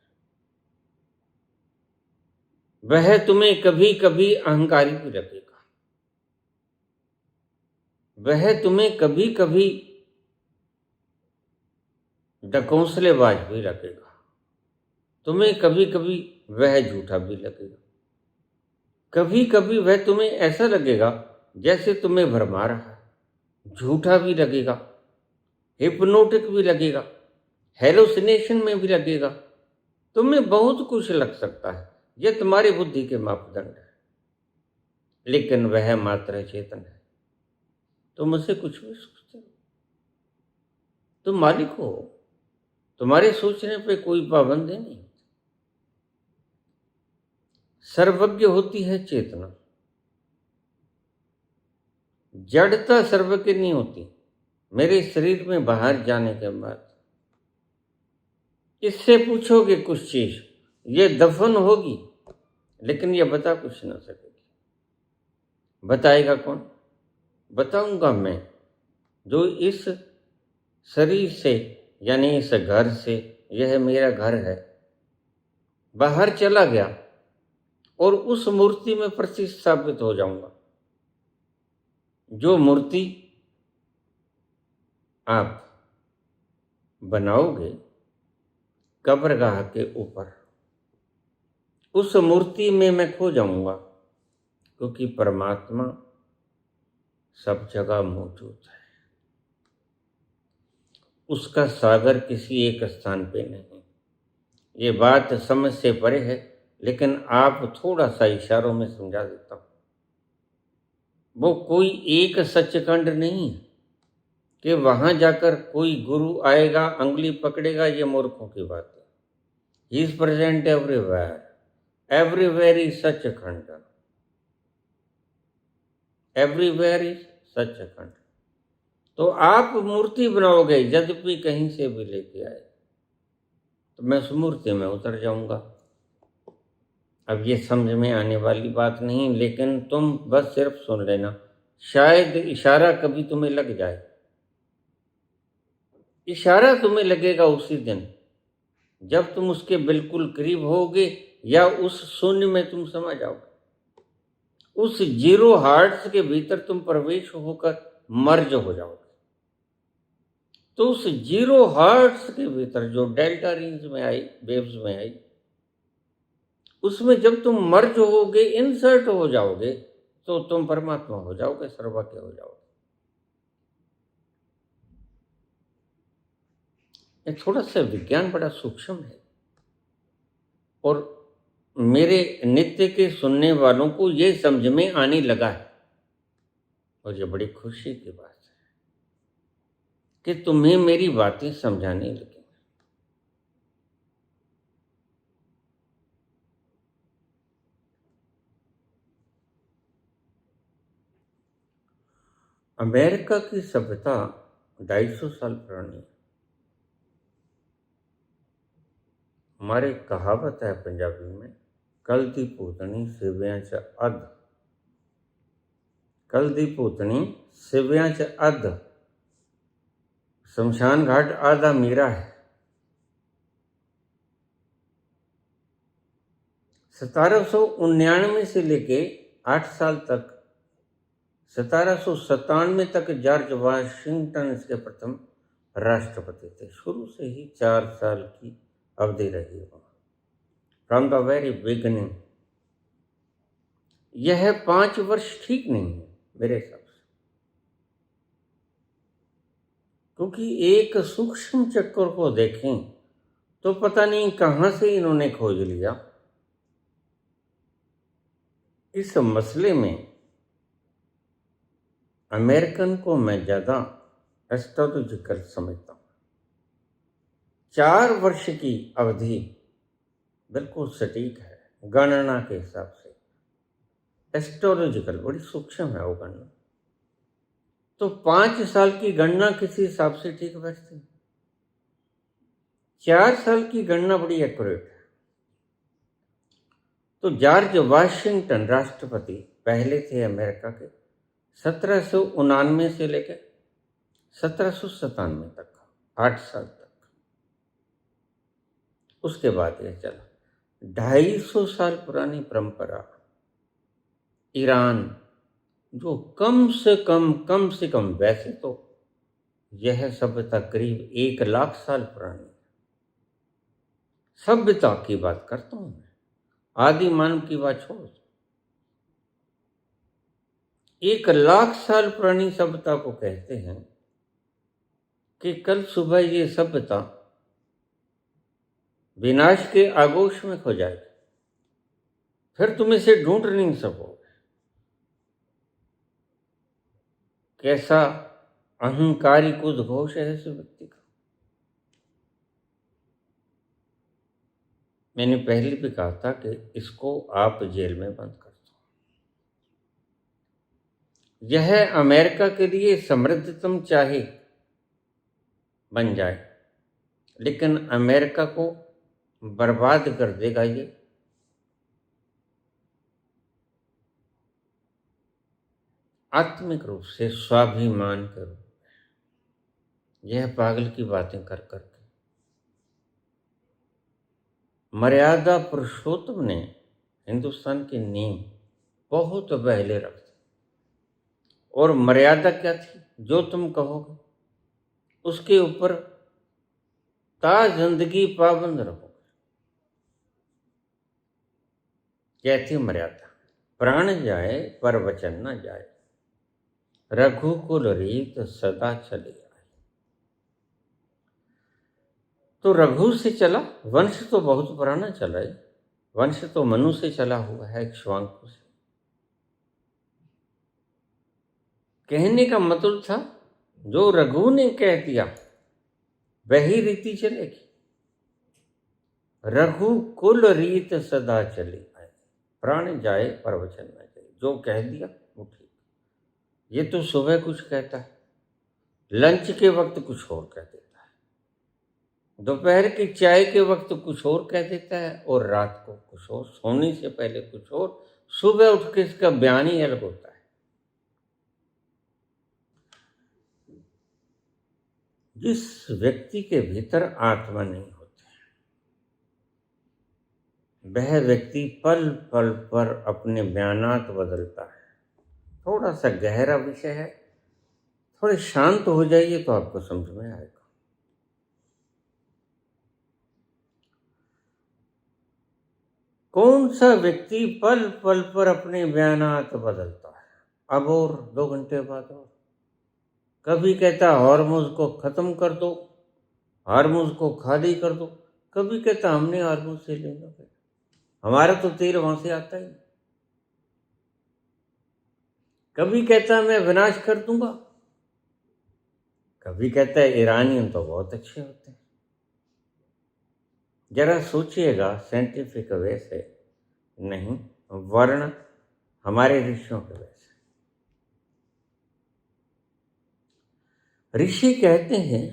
वह तुम्हें कभी कभी अहंकारी भी लगेगा, वह तुम्हें कभी कभी डकौंसलेबाज भी लगेगा, तुम्हें कभी कभी वह झूठा भी लगेगा, कभी कभी वह तुम्हें ऐसा लगेगा जैसे तुम्हें भरमा रहा है, झूठा भी लगेगा, हिप्नोटिक भी लगेगा, हेलोसिनेशन में भी लगेगा। तुम्हें बहुत कुछ लग सकता है, यह तुम्हारी बुद्धि के मापदंड है। लेकिन वह मात्र चेतन है। तुम उससे कुछ भी सोचते हो, तुम मालिक हो, तुम्हारे सोचने पे कोई पाबंदी नहीं। सर्वज्ञ होती है चेतना, जड़ता सर्व की नहीं होती। मेरे शरीर में बाहर जाने के बाद इससे पूछोगे कुछ चीज, ये दफन होगी, लेकिन ये बता कुछ ना सकेगी। बताएगा कौन? बताऊंगा मैं, जो इस शरीर से, यानी इस घर से, यह मेरा घर है, बाहर चला गया और उस मूर्ति में प्रतिस्थापित हो जाऊंगा। जो मूर्ति आप बनाओगे कब्रगाह के ऊपर, उस मूर्ति में मैं खो जाऊंगा, क्योंकि परमात्मा सब जगह मौजूद है। उसका सागर किसी एक स्थान पे नहीं। ये बात समझ से परे है, लेकिन आप थोड़ा सा इशारों में समझा देता हूं। वो कोई एक सचखंड नहीं है कि वहां जाकर कोई गुरु आएगा, अंगुली पकड़ेगा। ये मूर्खों की बात है। He is present everywhere, everywhere is Sachkhand, everywhere is Sachkhand. तो आप मूर्ति बनाओगे, यद्यपि कहीं से भी लेके आए, तो मैं उस मूर्ति में उतर जाऊंगा। अब ये समझ में आने वाली बात नहीं, लेकिन तुम बस सिर्फ सुन लेना, शायद इशारा कभी तुम्हें लग जाए। इशारा तुम्हें लगेगा उसी दिन जब तुम उसके बिल्कुल करीब होगे, या उस शून्य में तुम समा जाओगे। उस जीरो हार्ट्स के भीतर तुम प्रवेश होकर मर्ज हो जाओगे। तो उस जीरो हार्ट्स के भीतर जो डेल्टा रेंज में आई, वेव्स में आई, उसमें जब तुम मर्ज होगे, इंसर्ट हो जाओगे, तो तुम परमात्मा हो जाओगे, सर्वज्ञ हो जाओगे। ये थोड़ा सा विज्ञान बड़ा सूक्ष्म है, और मेरे नित्य के सुनने वालों को ये समझ में आने लगा है, और ये बड़ी खुशी की बात है कि तुम्हें मेरी बातें समझाने लगी। अमेरिका की सभ्यता 250 साल पुरानी है। हमारे कहावत है पंजाबी में, कल दी भूतनी सिव्यां च अध, कल दी भूतनी सिव्यां च अध। शमशान घाट आधा मीरा है। 1799 से लेके 8 साल तक, 1797 तक जॉर्ज वाशिंगटन इसके प्रथम राष्ट्रपति थे। शुरू से ही 4 साल की अवधि रही है फ्रॉम द वेरी बिगिनिंग। यह 5 वर्ष ठीक नहीं है मेरे हिसाब से, क्योंकि एक सूक्ष्म चक्कर को देखें तो पता नहीं कहां से इन्होंने खोज लिया। इस मसले में अमेरिकन को मैं ज्यादा एस्ट्रोलॉजिकल समझता हूं। 4 वर्ष की अवधि बिल्कुल सटीक है गणना के हिसाब से। एस्ट्रोलॉजिकल बड़ी सूक्ष्म है वो गणना। तो 5 साल की गणना किसी हिसाब से ठीक बैठती, 4 साल की गणना बड़ी एक्यूरेट है। तो जॉर्ज वाशिंगटन राष्ट्रपति पहले थे अमेरिका के, 1799 से लेकर 1797 तक, 8 साल तक। उसके बाद यह चला 250 साल पुरानी परंपरा। ईरान, जो कम से कम वैसे तो यह सभ्यता करीब 1 लाख साल पुरानी सभ्यता की बात करता हूं मैं, आदि मानव की बात छोड़ो। 1 लाख साल पुरानी सभ्यता को कहते हैं कि कल सुबह ये सभ्यता विनाश के आगोश में खो जाएगी, फिर तुम इसे ढूंढ नहीं सकोगे। कैसा अहंकारिक उद्घोष है इस व्यक्ति का। मैंने पहले भी कहा था कि इसको आप जेल में बंद कर दो। यह अमेरिका के लिए समृद्धतम चाहे बन जाए, लेकिन अमेरिका को बर्बाद कर देगा ये। आत्मिक रूप से स्वाभिमान के रूप, यह पागल की बातें कर करके। मर्यादा पुरुषोत्तम ने हिंदुस्तान की नींव बहुत पहले रख दी, और मर्यादा क्या थी? जो तुम कहोगे उसके ऊपर ता जिंदगी पाबंद रहोगे। क्या थी मर्यादा? प्राण जाए पर वचन न जाए, रघुकुल रीत सदा चले आए। तो रघु से चला, वंश तो बहुत पुराना चला है, वंश तो मनु से चला हुआ है, इक्ष्वाकु से। कहने का मतलब था जो रघु ने कह दिया वही रीति चलेगी। रघुकुल रीत सदा चली आए, प्राण जाए पर वचन न जाए। जो कह दिया वो ठीक। ये तो सुबह कुछ कहता है, लंच के वक्त कुछ और कह देता है, दोपहर की चाय के वक्त कुछ और कह देता है, और रात को कुछ और, सोने से पहले कुछ और, सुबह उठ के इसका बयान ही अलग होता है। जिस व्यक्ति के भीतर आत्मा नहीं होती, वह व्यक्ति पल पल पर अपने बयानात बदलता है। थोड़ा सा गहरा विषय है, थोड़े शांत हो जाइए तो आपको समझ में आएगा। कौन सा व्यक्ति पल पल पर अपने बयानात बदलता है? अब और 2 घंटे बाद और कभी कहता हार्मोज को खत्म कर दो, हार्मोज को खाली कर दो, कभी कहता हमने हार्मोज से लेना है, हमारा तो तेल वहां से आता ही। कभी कहता मैं विनाश कर दूंगा, कभी कहता है ईरानियन तो बहुत अच्छे होते हैं। जरा सोचिएगा, साइंटिफिक वे से नहीं, वर्ण हमारे ऋषियों के वैसे। ऋषि कहते हैं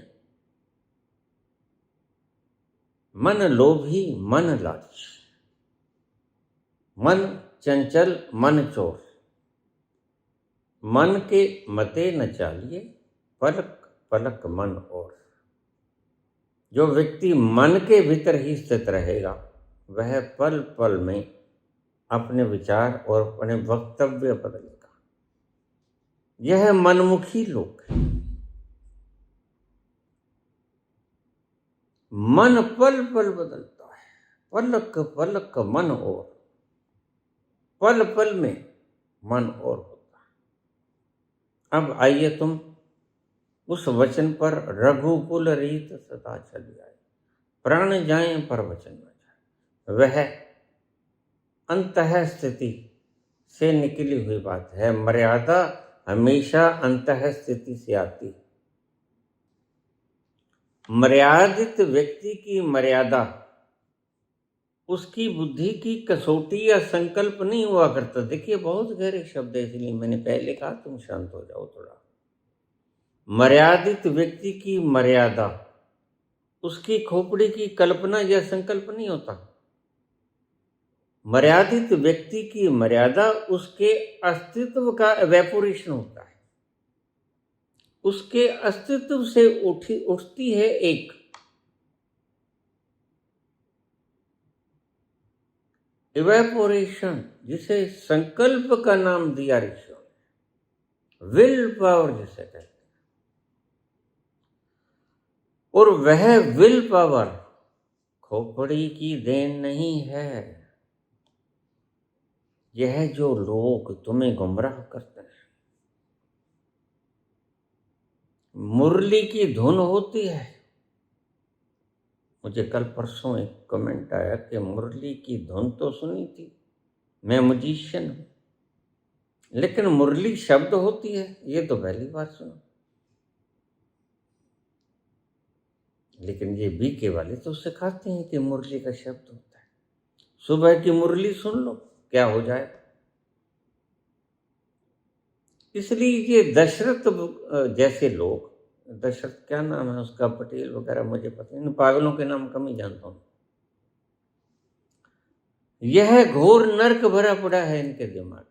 मन लोभी मन लालची, मन चंचल मन चोर, मन के मते न चालिए, पलक पलक मन और। जो व्यक्ति मन के भीतर ही स्थित रहेगा वह पल पल में अपने विचार और अपने वक्तव्य बदलेगा। यह मनमुखी लोग हैं। मन पल पल बदलता है, पलक पलक मन और, पल पल में मन और होता है। अब आइए तुम उस वचन पर, रघुकुल रीत सदा चली आए, प्राण जाए पर वचन न जाए। वह अंतः स्थिति से निकली हुई बात है। मर्यादा हमेशा अंतः स्थिति से आती है। मर्यादित व्यक्ति की मर्यादा उसकी बुद्धि की कसौटी या संकल्प नहीं हुआ करता। देखिए बहुत गहरे शब्द है, इसलिए मैंने पहले कहा तुम शांत हो जाओ थोड़ा। मर्यादित व्यक्ति की मर्यादा उसकी खोपड़ी की कल्पना या संकल्प नहीं होता। मर्यादित व्यक्ति की मर्यादा उसके अस्तित्व का एवेपोरेशन होता है। उसके अस्तित्व से उठती है एक इवेपोरेशन, जिसे संकल्प का नाम दिया ऋषियों ने, विल पावर जिसे कहते हैं। और वह विल पावर खोपड़ी की देन नहीं है। यह जो लोग तुम्हें गुमराह करते हैं, मुरली की धुन होती है। मुझे कल परसों एक कमेंट आया कि मुरली की धुन तो सुनी थी, मैं म्यूजिशियन हूं, लेकिन मुरली शब्द होती है ये तो पहली बार सुना। लेकिन ये बीके वाले तो सिखाते हैं कि मुरली का शब्द होता है। सुबह की मुरली सुन लो क्या हो जाए। इसलिए ये दशरथ जैसे लोग, दशरथ क्या नाम है उसका, पटेल वगैरह, मुझे पता नहीं, इन पागलों के नाम कम ही जानता हूँ। यह घोर नर्क भरा पड़ा है इनके दिमाग।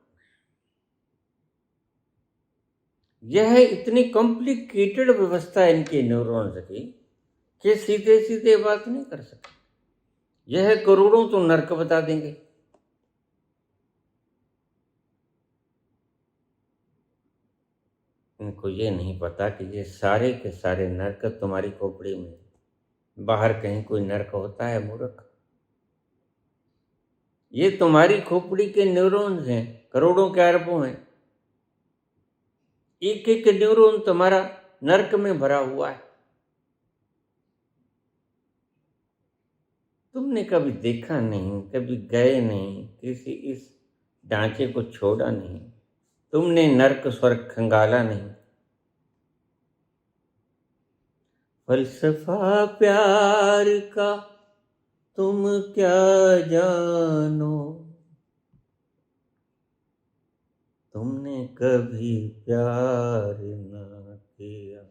यह इतनी कॉम्प्लिकेटेड व्यवस्था है इनके न्यूरॉन्स की कि सीधे सीधे बात नहीं कर सकते। यह करोड़ों तो नर्क बता देंगे। इनको ये नहीं पता कि ये सारे के सारे नर्क तुम्हारी खोपड़ी में, बाहर कहीं कोई नर्क होता है मूर्ख? ये तुम्हारी खोपड़ी के न्यूरॉन्स हैं, करोड़ों के अरबों हैं। एक एक न्यूरॉन तुम्हारा नर्क में भरा हुआ है। तुमने कभी देखा नहीं, कभी गए नहीं, किसी इस ढांचे को छोड़ा नहीं, तुमने नर्क स्वर्ग खंगाला नहीं। फलसफा प्यार का तुम क्या जानो, तुमने कभी प्यार ना किया,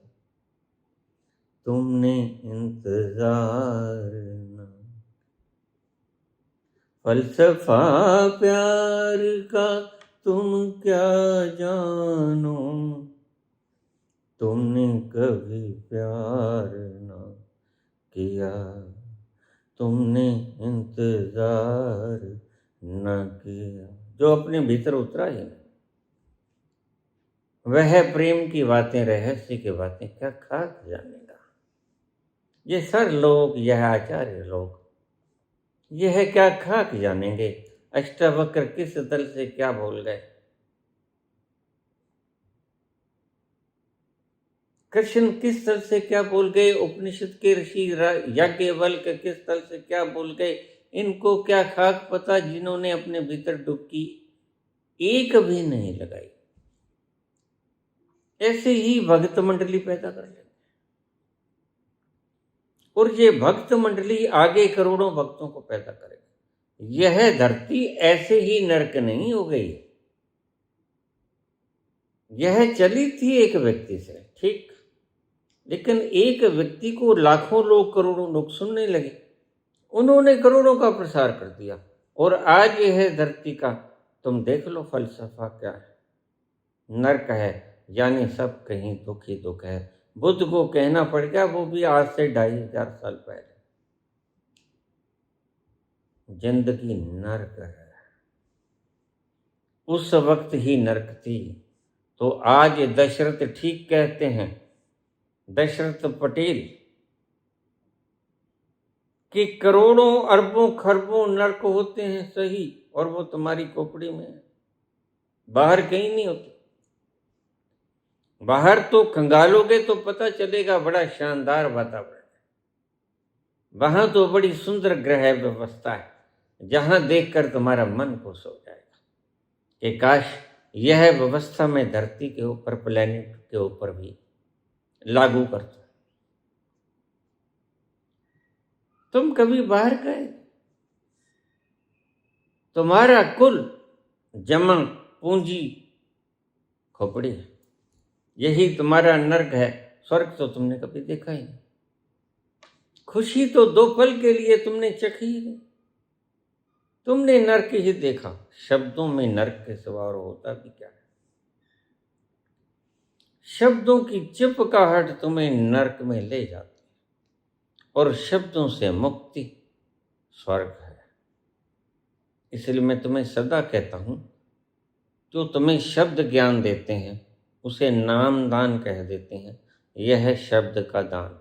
तुमने इंतजार ना। फलसफा प्यार का तुम क्या जानो, तुमने कभी प्यार ना किया, तुमने इंतजार न किया। जो अपने भीतर उतरा ही नहीं, वह प्रेम की बातें, रहस्य की बातें क्या खाक जानेगा। ये सर लोग, यह आचार्य लोग, यह क्या खाक जानेंगे। अष्टावक्र किस दल से क्या बोल गए, कृष्ण किस तल से क्या बोल गए, उपनिषद के ऋषि याज्ञवल्क्य किस तल से क्या बोल गए, इनको क्या खाक पता, जिन्होंने अपने भीतर डुबकी एक भी नहीं लगाई। ऐसे ही भक्त मंडली पैदा कर लेंगे, और ये भक्त मंडली आगे करोड़ों भक्तों को पैदा करेगी। यह धरती ऐसे ही नरक नहीं हो गई। यह चली थी एक व्यक्ति से, ठीक, लेकिन एक व्यक्ति को लाखों लोग, करोड़ों लोग सुनने लगे, उन्होंने करोड़ों का प्रसार कर दिया, और आज यह धरती का तुम देख लो फलसफा क्या है, नर्क है, यानी सब कहीं दुख ही दुख है। बुद्ध को कहना पड़ गया, वो भी आज से 2500 साल पहले, जिंदगी नर्क है। उस वक्त ही नर्क थी। तो आज दशरथ ठीक कहते हैं, दशरथ पटेल, कि करोड़ों अरबों खरबों नर्क होते हैं सही, और वो तुम्हारी खोपड़ी में है, बाहर कहीं नहीं होते। बाहर तो खंगालोगे तो पता चलेगा बड़ा शानदार वातावरण है, वहां तो बड़ी सुंदर ग्रह व्यवस्था है, जहां देखकर तुम्हारा मन खुश हो जाएगा कि काश यह व्यवस्था मैं धरती के ऊपर, प्लेनेट के ऊपर भी लागू करता। तुम कभी बाहर गए? तुम्हारा कुल जमा पूंजी खोपड़ी है, यही तुम्हारा नर्क है। स्वर्ग तो तुमने कभी देखा ही नहीं, खुशी तो 2 पल के लिए तुमने चखी ही नहीं, तुमने नर्क ही देखा। शब्दों में नर्क के सिवा और होता भी क्या है। शब्दों की चिपकाहट तुम्हें नर्क में ले जाती, और शब्दों से मुक्ति स्वर्ग है। इसलिए मैं तुम्हें सदा कहता हूं, जो तुम्हें शब्द ज्ञान देते हैं उसे नाम दान कह देते हैं। यह शब्द का दान,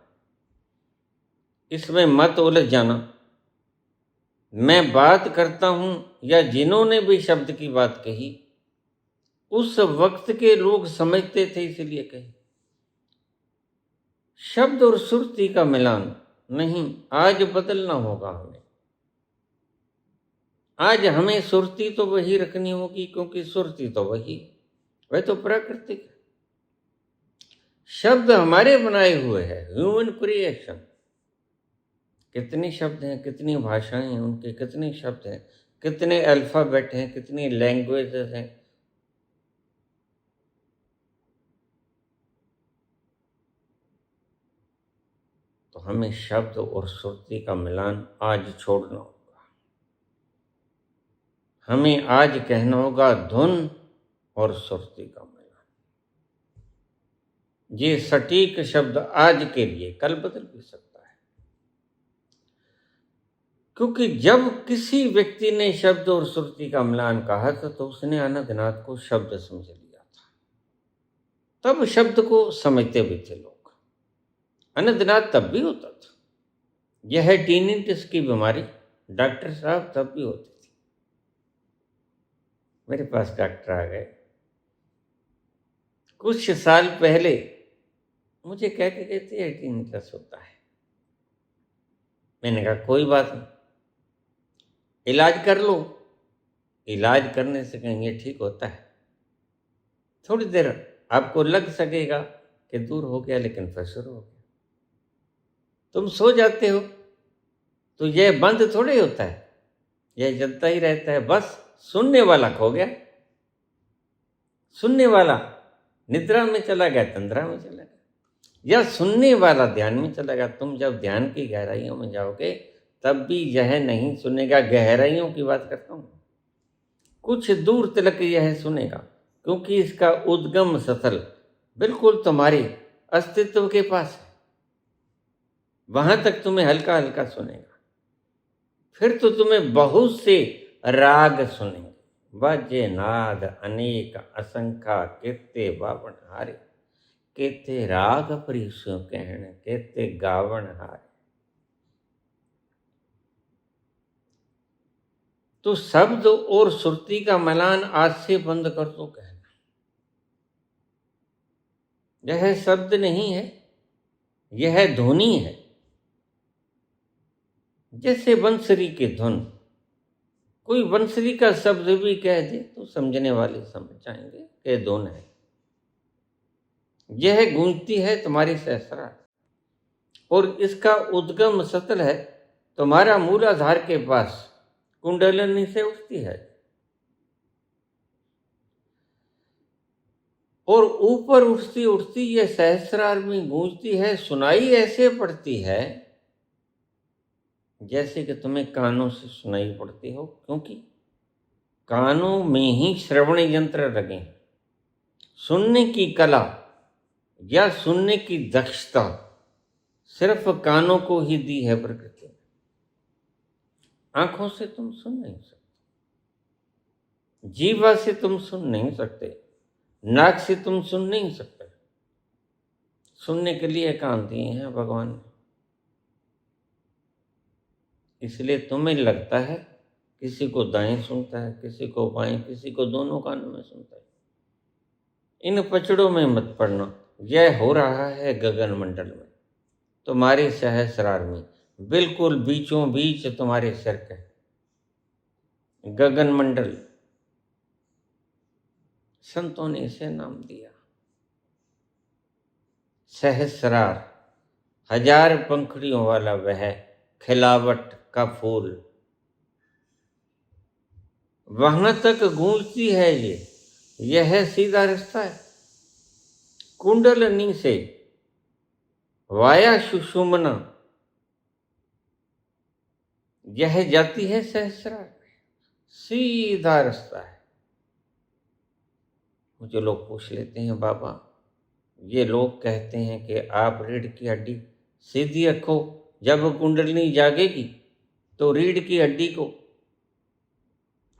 इसमें मत उलझ जाना। मैं बात करता हूं, या जिन्होंने भी शब्द की बात कही, उस वक्त के लोग समझते थे, इसलिए कही। शब्द और सुरती का मिलान नहीं, आज बदलना होगा हमें। आज हमें सुरती तो वही रखनी होगी, क्योंकि सुरती तो वही, वह तो प्राकृतिक है। शब्द हमारे बनाए हुए हैं, ह्यूमन क्रिएशन। कितने शब्द हैं, कितनी भाषाएं हैं, उनके कितने शब्द हैं, कितने अल्फाबेट हैं, कितनी लैंग्वेजेस हैं। हमें शब्द और श्रुति का मिलान आज छोड़ना होगा। हमें आज कहना होगा धुन और श्रुति का मिलान। ये सटीक शब्द आज के लिए, कल बदल भी सकता है, क्योंकि जब किसी व्यक्ति ने शब्द और श्रुति का मिलान कहा था तो उसने अनंतनाथ को शब्द समझ लिया था। तब शब्द को समझते भी थे लोग। अनंतनाथ तब भी होता था। यह टीनिटिस की बीमारी डॉक्टर साहब तब भी होती थी। मेरे पास डॉक्टर आ गए कुछ साल पहले, मुझे कह के कहते हैं टीनिटस होता है। मैंने कहा कोई बात नहीं, इलाज कर लो। इलाज करने से कहेंगे ठीक होता है, थोड़ी देर आपको लग सकेगा कि दूर हो गया, लेकिन फिर शुरू हो गया। तुम सो जाते हो तो यह बंद थोड़े होता है, यह चलता ही रहता है। बस सुनने वाला खो गया, सुनने वाला निद्रा में चला गया, तंद्रा में चला गया, या सुनने वाला ध्यान में चला गया। तुम जब ध्यान की गहराइयों में जाओगे तब भी यह नहीं सुनेगा। गहराइयों की बात करता हूँ, कुछ दूर तक यह सुनेगा, क्योंकि इसका उद्गम स्थल बिल्कुल तुम्हारे अस्तित्व के पास है। वहां तक तुम्हें हल्का हल्का सुनेगा। फिर तो तुम्हें बहुत से राग सुनेंगे, बाजे नाद अनेक असंख्या केते बावण हारे, केते राग परिसो कहण केते गावण हारे। तो शब्द और श्रुति का मिलान आज से बंद कर दो कहना। यह शब्द नहीं है, यह ध्वनि है। जैसे बंसरी की धुन, कोई बंसरी का शब्द भी कह दे तो समझने वाले समझ जाएंगे कि धुन है। यह गूंजती है तुम्हारी सहस्रार, और इसका उद्गम स्थल है तुम्हारा मूलाधार के पास, कुंडलिनी से उठती है और ऊपर उठती उठती यह सहस्रार में गूंजती है। सुनाई ऐसे पड़ती है जैसे कि तुम्हें कानों से सुनाई पड़ती हो, क्योंकि कानों में ही श्रवण यंत्र लगे हैं। सुनने की कला या सुनने की दक्षता सिर्फ कानों को ही दी है प्रकृति ने। आंखों से तुम सुन नहीं सकते, जीवा से तुम सुन नहीं सकते, नाक से तुम सुन नहीं सकते। सुनने के लिए कान दिए हैं भगवान ने। इसलिए तुम्हें लगता है किसी को दाएं सुनता है, किसी को बाएं, किसी को दोनों कानों में सुनता है। इन पचड़ों में मत पड़ना। यह हो रहा है गगन मंडल में, तुम्हारे सहस्रार में, बिल्कुल बीचों बीच तुम्हारे सिर के गगन मंडल। संतों ने इसे नाम दिया सहस्रार। हजार पंखड़ियों वाला वह खिलावट का फूल, वहां तक गूंजती है यह सीधा रास्ता है। कुंडलनी से वाया सुषुम्ना यह जाती है सहस्रार, सीधा रास्ता है। मुझे लोग पूछ लेते हैं, बाबा ये लोग कहते हैं कि आप रीढ़ की हड्डी सीधी रखो, जब कुंडलिनी जागेगी तो रीढ़ की हड्डी को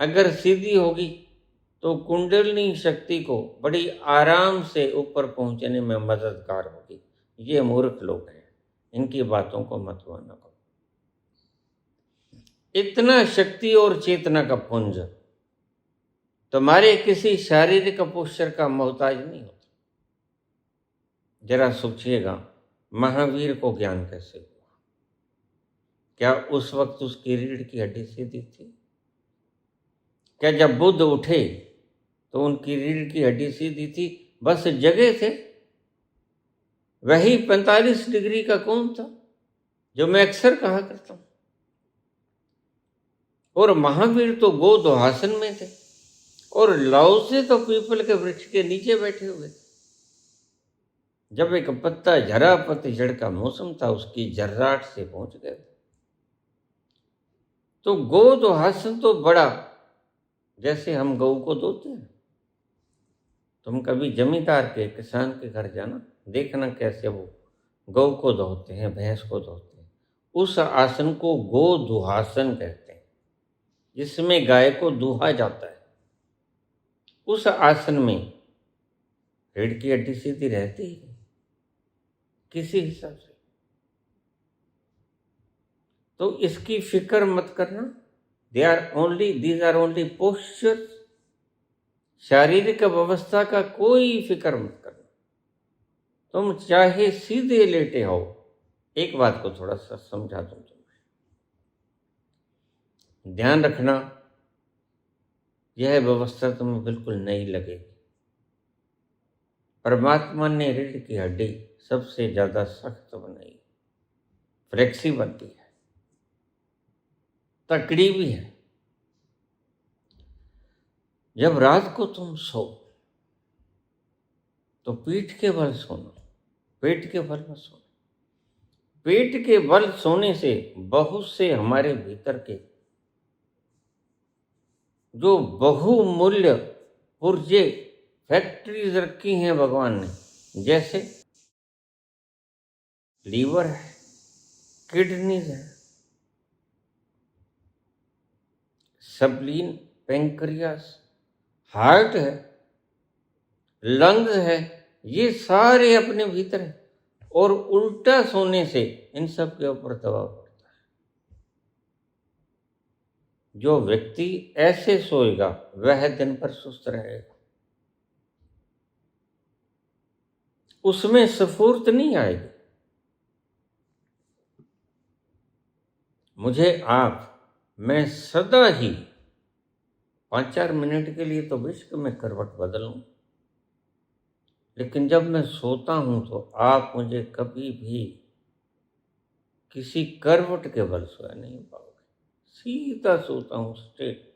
अगर सीधी होगी तो कुंडलिनी शक्ति को बड़ी आराम से ऊपर पहुंचने में मददगार होगी। ये मूर्ख लोग हैं, इनकी बातों को मत माना करो। इतना शक्ति और चेतना का पुंज तुम्हारे किसी शारीरिक पोस्चर का मोहताज नहीं होता। जरा सोचिएगा, महावीर को ज्ञान कैसे हुआ? क्या उस वक्त उसकी रीढ़ की हड्डी सीधी थी? क्या जब बुद्ध उठे तो उनकी रीढ़ की हड्डी सीधी थी? बस जगह थे। वही 45 डिग्री का कोण था जो मैं अक्सर कहा करता हूं। और महावीर तो गोदोहासन में थे, और लाओसे तो पीपल के वृक्ष के नीचे बैठे हुए थे। जब एक पत्ता झरा, पतझड़ का मौसम था, उसकी झर्राहट से पहुंच गए। तो गो दुहासन तो बड़ा, जैसे हम गऊ को धोते हैं। तुम कभी जमींदार के, किसान के घर जाना, देखना कैसे वो गौ को धोते हैं, भैंस को धोते हैं। उस आसन को गो दुहासन कहते हैं, जिसमें गाय को दुहा जाता है। उस आसन में रीढ़ की हड्डी सीधी रहती ही नहीं किसी हिसाब से। तो इसकी फिक्र मत करना। These are only postures. शारीरिक अवस्था का कोई फिक्र मत करना। तुम चाहे सीधे लेटे हो। एक बात को थोड़ा सा समझा दूं तुम्हें, ध्यान रखना, यह व्यवस्था तुम्हें बिल्कुल नई लगेगी। परमात्मा ने रीढ़ की हड्डी सबसे ज्यादा सख्त बनाई, फ्लेक्सिबल भी है, तकड़ी भी है। जब रात को तुम सो तो पीठ के बल सोना, पेट के बल में सोना। पेट के बल सोने से बहुत से हमारे भीतर के जो बहुमूल्य पुर्जे, फैक्ट्रीज रखी हैं भगवान ने, जैसे लीवर है, किडनीज है, स्प्लीन, पेंक्रियास, हार्ट है, लंग्स है, ये सारे अपने भीतर है। और उल्टा सोने से इन सब के ऊपर दबाव पड़ता है। जो व्यक्ति ऐसे सोएगा वह दिन भर सुस्त रहेगा, उसमें स्फूर्त नहीं आएगी। मैं सदा ही 5-4 मिनट के लिए तो बेशक मैं करवट बदलूं, लेकिन जब मैं सोता हूं तो आप मुझे कभी भी किसी करवट के बल सोया नहीं पाओगे। सीधा सोता हूं, स्ट्रेट।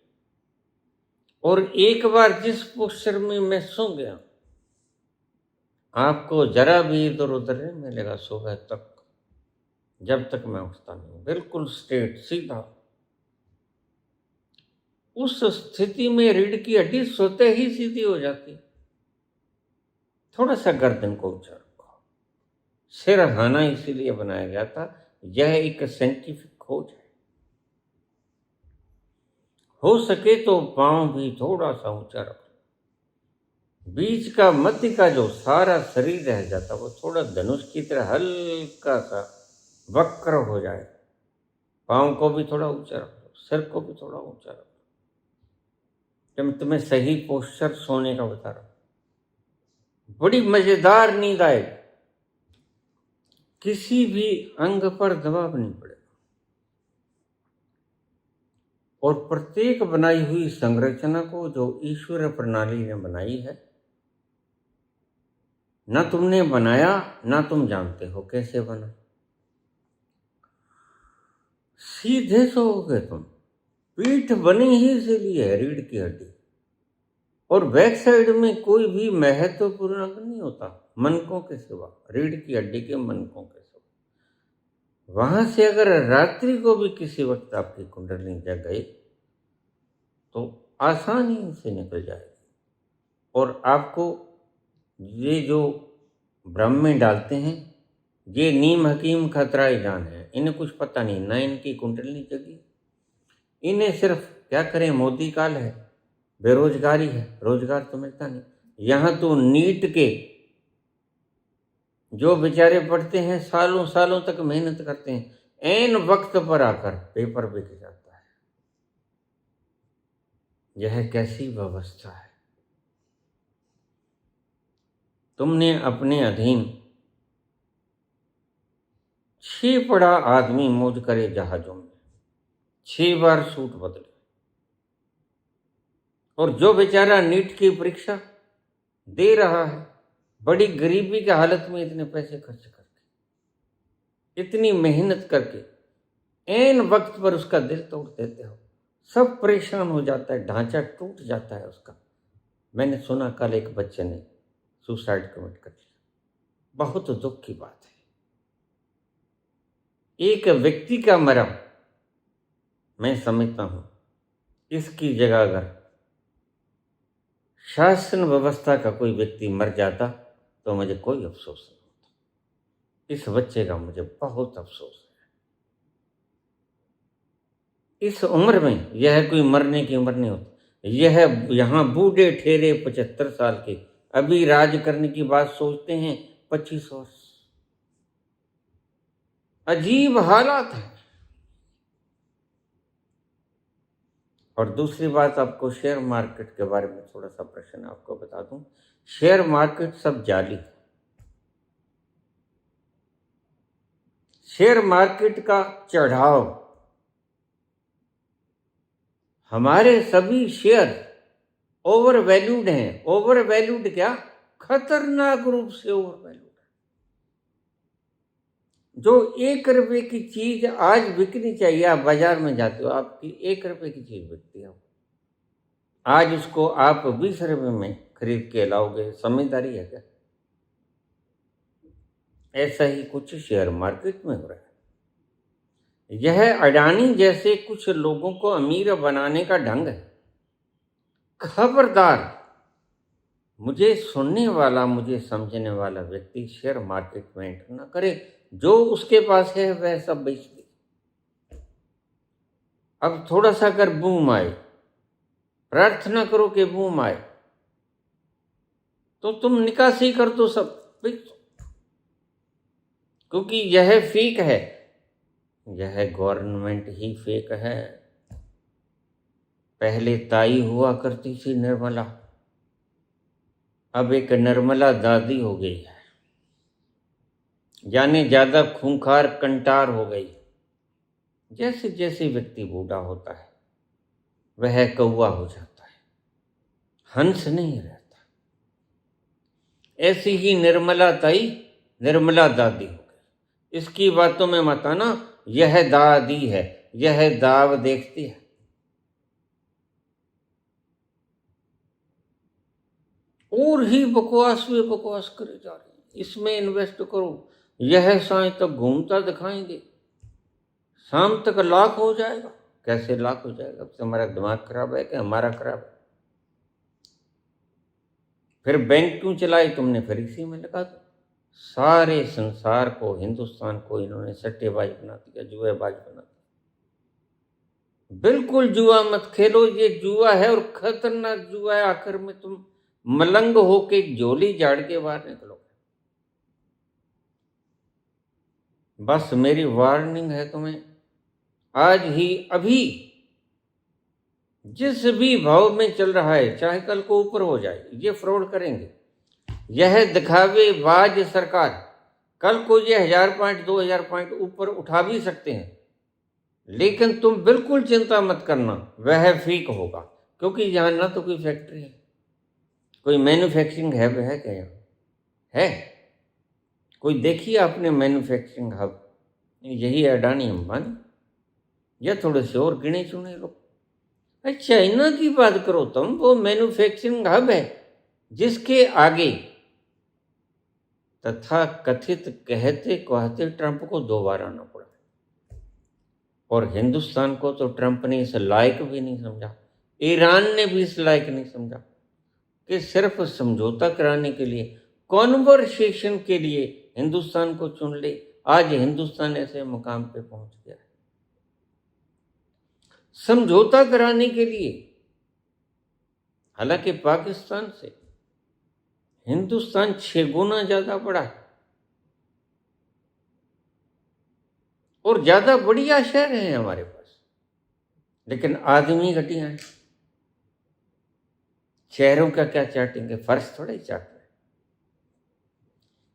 और एक बार जिस पोस्चर में मैं सो गया, आपको जरा भी इधर उधर नहीं मिलेगा सुबह तक, जब तक मैं उठता नहीं। बिल्कुल स्ट्रेट, सीधा। उस स्थिति में रीढ़ की हड्डी सोते ही सीधी हो जाती। थोड़ा सा गर्दन को ऊंचा रखो। सिरहाना इसीलिए बनाया गया था, यह एक साइंटिफिक खोज है। हो सके तो पांव भी थोड़ा सा ऊंचा रखो। बीच का, मध्य का जो सारा शरीर रह जाता वो थोड़ा धनुष की तरह हल्का सा वक्र हो जाए। पांव को भी थोड़ा ऊंचा रखो, सिर को भी थोड़ा ऊंचा रखो। जब तुम्हें सही पोस्चर सोने का बता रहा हूं, बड़ी मजेदार नींद आएगी। किसी भी अंग पर दबाव नहीं पड़ेगा। और प्रत्येक बनाई हुई संरचना को जो ईश्वर प्रणाली ने बनाई है, ना तुमने बनाया ना तुम जानते हो कैसे बना। सीधे सोओगे तुम। पीठ बनी ही इसीलिए है, रीढ़ की हड्डी। और बैक साइड में कोई भी महत्वपूर्ण अंग नहीं होता मनकों के सिवा, रीढ़ की हड्डी के मनकों के सिवा। वहां से अगर रात्रि को भी किसी वक्त आपकी कुंडली जग गई तो आसानी से निकल जाएगी। और आपको ये जो भ्रम में डालते हैं, ये नीम हकीम खतराए जान है। इन्हें कुछ पता नहीं, ना इनकी कुंडली जगी। इन्हें सिर्फ क्या करें, मोदी काल है, बेरोजगारी है, रोजगार तो मिलता नहीं। यहाँ तो नीट के जो बेचारे पढ़ते हैं, सालों सालों तक मेहनत करते हैं, ऐन वक्त पर आकर पेपर बिक जाता है। यह कैसी व्यवस्था है। तुमने अपने अधीन 6 पड़ा आदमी मौज करे जहाजों में, 6 बार सूट बदले। और जो बेचारा नीट की परीक्षा दे रहा है, बड़ी गरीबी की हालत में इतने पैसे खर्च करके, इतनी मेहनत करके, ऐन वक्त पर उसका दिल तोड़ देते हो। सब परेशान हो जाता है, ढांचा टूट जाता है उसका। मैंने सुना कल एक बच्चे ने सुसाइड कमिट कर लिया। बहुत दुख की बात है। एक व्यक्ति का मरण मैं समझता हूं, इसकी जगह अगर शासन व्यवस्था का कोई व्यक्ति मर जाता तो मुझे कोई अफसोस नहीं होता। इस बच्चे का मुझे बहुत अफसोस है। इस उम्र में यह कोई मरने की उम्र नहीं होती। यह यहाँ बूढ़े ठेरे 75 साल के अभी राज करने की बात सोचते हैं, 25 वर्ष। अजीब हालात है। और दूसरी बात, आपको शेयर मार्केट के बारे में थोड़ा सा प्रश्न आपको बता दूं। शेयर मार्केट सब जाली है। शेयर मार्केट का चढ़ाव, हमारे सभी शेयर ओवर वैल्यूड हैं। ओवर वैल्यूड क्या, खतरनाक रूप से ओवर वैल्यूड। जो 1 रुपए की चीज आज बिकनी चाहिए, आप बाजार में जाते हो, आपकी 1 रुपए की चीज बिकती है, आज उसको आप 20 रुपए में खरीद के लाओगे। समझदारी है क्या? ऐसा ही कुछ शेयर मार्केट में हो रहा है। यह अडानी जैसे कुछ लोगों को अमीर बनाने का ढंग है। खबरदार, मुझे सुनने वाला, मुझे समझने वाला व्यक्ति शेयर मार्केट में एंटर ना करे। जो उसके पास है वह सब बेच दे। अब थोड़ा सा अगर बूम आए, प्रार्थना करो कि बूम आए, तो तुम निकासी कर दो, सब बेच दो, क्योंकि यह फेक है। यह गवर्नमेंट ही फेक है। पहले ताई हुआ करती थी निर्मला, अब एक निर्मला दादी हो गई है, यानी ज्यादा खूंखार कंटार हो गई। जैसे जैसे व्यक्ति बूढ़ा होता है वह कौवा हो जाता है, हंस नहीं रहता। ऐसी ही निर्मला ताई निर्मला दादी हो गई। इसकी बातों में मत आना, यह दादी है, यह दाव देखती है। और ही बकवास में बकवास करे जा रहे हैं। इसमें इन्वेस्ट करो, यह साय तक घूमता दिखाएंगे, शाम तक लाख हो जाएगा। कैसे लाख हो जाएगा? अब तुम्हारा दिमाग खराब है कि हमारा खराब है? फिर बैंक क्यों चलाई तुमने? फिर इसी में लगा दो। सारे संसार को, हिंदुस्तान को इन्होंने सट्टेबाज बना दिया, जुएबाज बना दिया। बिल्कुल जुआ मत खेलो, ये जुआ है और खतरनाक जुआ है। आखिर में तुम मलंग होके झोली झाड़ के बाहर निकलो। बस मेरी वार्निंग है तुम्हें, आज ही अभी जिस भी भाव में चल रहा है, चाहे कल को ऊपर हो जाए, ये फ्रॉड करेंगे। यह दिखावेबाज सरकार, कल को ये 1000 पॉइंट 2000 पॉइंट ऊपर उठा भी सकते हैं, लेकिन तुम बिल्कुल चिंता मत करना, वह फीक होगा। क्योंकि यहाँ ना तो कोई फैक्ट्री है, कोई मैन्युफैक्चरिंग हब है क्या? यहाँ है कोई? देखिए आपने मैन्युफैक्चरिंग हब, यही अडानी अंबानी या थोड़े से और गिने चुने लोग। चाइना की बात करो तुम, वो मैन्युफैक्चरिंग हब है जिसके आगे तथा कथित कहते कहते ट्रंप को 2 बार आना पड़ा। और हिंदुस्तान को तो ट्रंप ने इस लायक भी नहीं समझा, ईरान ने भी इस लायक नहीं समझा कि सिर्फ समझौता कराने के लिए, कॉन्वर्सेशन के लिए हिंदुस्तान को चुन ले। आज हिंदुस्तान ऐसे मुकाम पे पहुंच गया है, समझौता कराने के लिए। हालांकि पाकिस्तान से हिंदुस्तान 6 गुना ज्यादा बड़ा है और ज्यादा बढ़िया शहर है हमारे पास, लेकिन आदमी घटिया है। शहरों का क्या चाटेंगे, फर्श थोड़ा ही चाट रहे।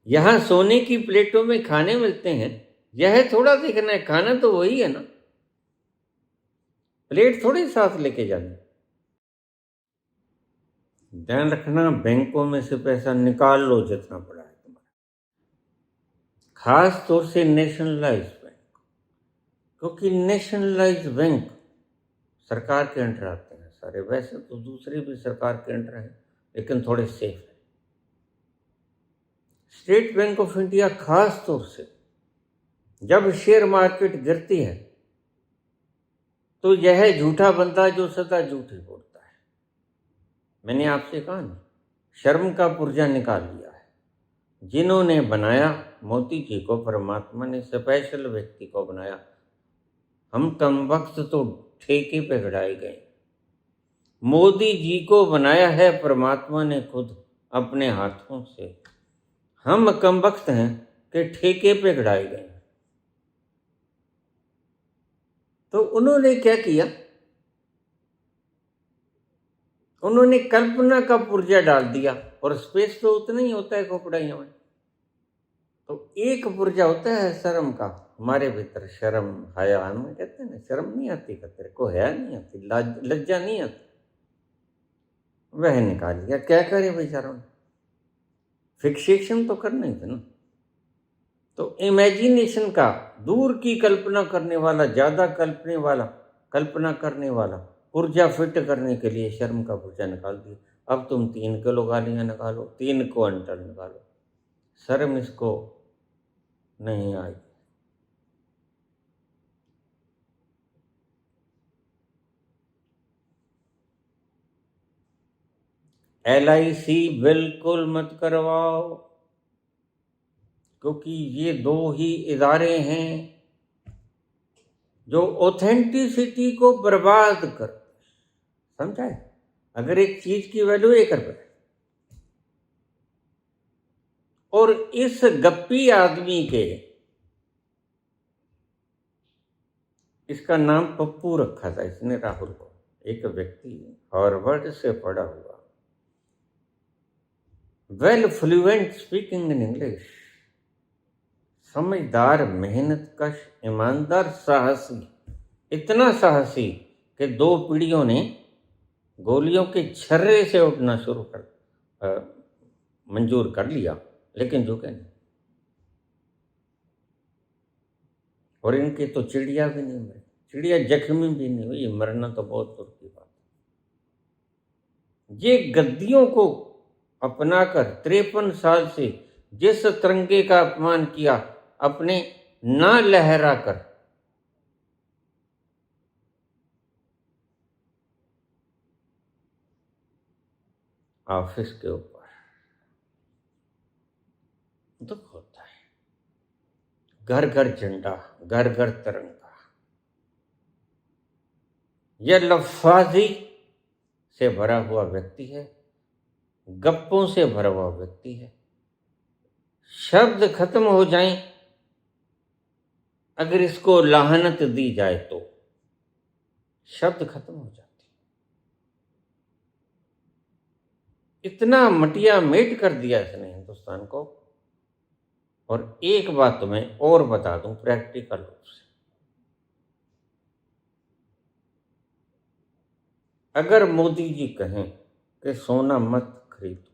यहां सोने की प्लेटों में खाने मिलते हैं, यह थोड़ा देखना है, खाना तो वही है ना, प्लेट थोड़ी साथ लेके जानी। ध्यान रखना, बैंकों में से पैसा निकाल लो जितना पड़ा है तुम्हारा, खास तौर से नेशनलाइज बैंक, क्योंकि नेशनलाइज बैंक सरकार के अंडर आते हैं सारे। वैसे तो दूसरे भी सरकार के अंडर हैं, लेकिन थोड़े सेफ है। स्टेट बैंक ऑफ इंडिया खास तौर से जब शेयर मार्केट गिरती है तो यह झूठा बंदा जो सदा झूठ ही बोलता है। मैंने आपसे कहा ना, शर्म का पुर्जा निकाल लिया है। जिन्होंने बनाया मोदी जी को, परमात्मा ने स्पेशल व्यक्ति को बनाया। हम कमबख्त तो ठेके पे गड़ाए गए। मोदी जी को बनाया है परमात्मा ने खुद अपने हाथों से। हम कमबख्त हैं कि ठेके पे गड़ाए गए। तो उन्होंने क्या किया, उन्होंने कल्पना का पुर्जा डाल दिया। और स्पेस तो उतना ही होता है खोपड़ियों में। तो एक पुर्जा होता है शर्म का, हमारे भीतर शर्म हया, हम कहते हैं ना, शर्म नहीं आती का तेरे को, हया नहीं आती, लज्जा नहीं आती, वह निकाल लिया। क्या करे बेचारों ने, फिक्सेशन तो करना ही था ना। तो इमेजिनेशन का, दूर की कल्पना करने वाला, ज्यादा कल्पना करने वाला पुर्जा फिट करने के लिए शर्म का पुर्जा निकाल दिया। अब तुम 3 किलो गालियां निकालो, 3 क्विंटल निकालो, शर्म इसको नहीं आई। LIC बिल्कुल मत करवाओ, क्योंकि ये 2 ही इदारे हैं जो ऑथेंटिसिटी को बर्बाद कर, समझा है। अगर एक चीज की वैल्यू 1 रुपये और इस गप्पी आदमी के, इसका नाम पप्पू रखा था इसने, राहुल को, एक व्यक्ति हार्वर्ड से पढ़ा हुआ, well fluent speaking in English, समझदार, मेहनत कश, ईमानदार, साहसी, इतना साहसी कि 2 पीढ़ियों ने गोलियों के छर्रे से उठना शुरू कर मंजूर कर लिया, लेकिन झुके नहीं। और इनकी तो चिड़िया भी नहीं मरी, चिड़िया जख्मी भी नहीं हुई, मरना तो बहुत दूर की बात है। ये गद्दियों को अपनाकर 53 साल से जिस तिरंगे का अपमान किया, अपने ना लहरा कर, ऑफिस के ऊपर दुख होता है। घर घर झंडा, घर घर तिरंगा। यह लफ्फाजी से भरा हुआ व्यक्ति है, गप्पों से भरा हुआ व्यक्ति है। शब्द खत्म हो जाएं अगर इसको लाहनत दी जाए तो, शब्द खत्म हो जाते। इतना मटिया मेट कर दिया इसने हिंदुस्तान को। और एक बात तो मैं और बता दूं प्रैक्टिकल रूप से, अगर मोदी जी कहें कि सोना मत खरीदो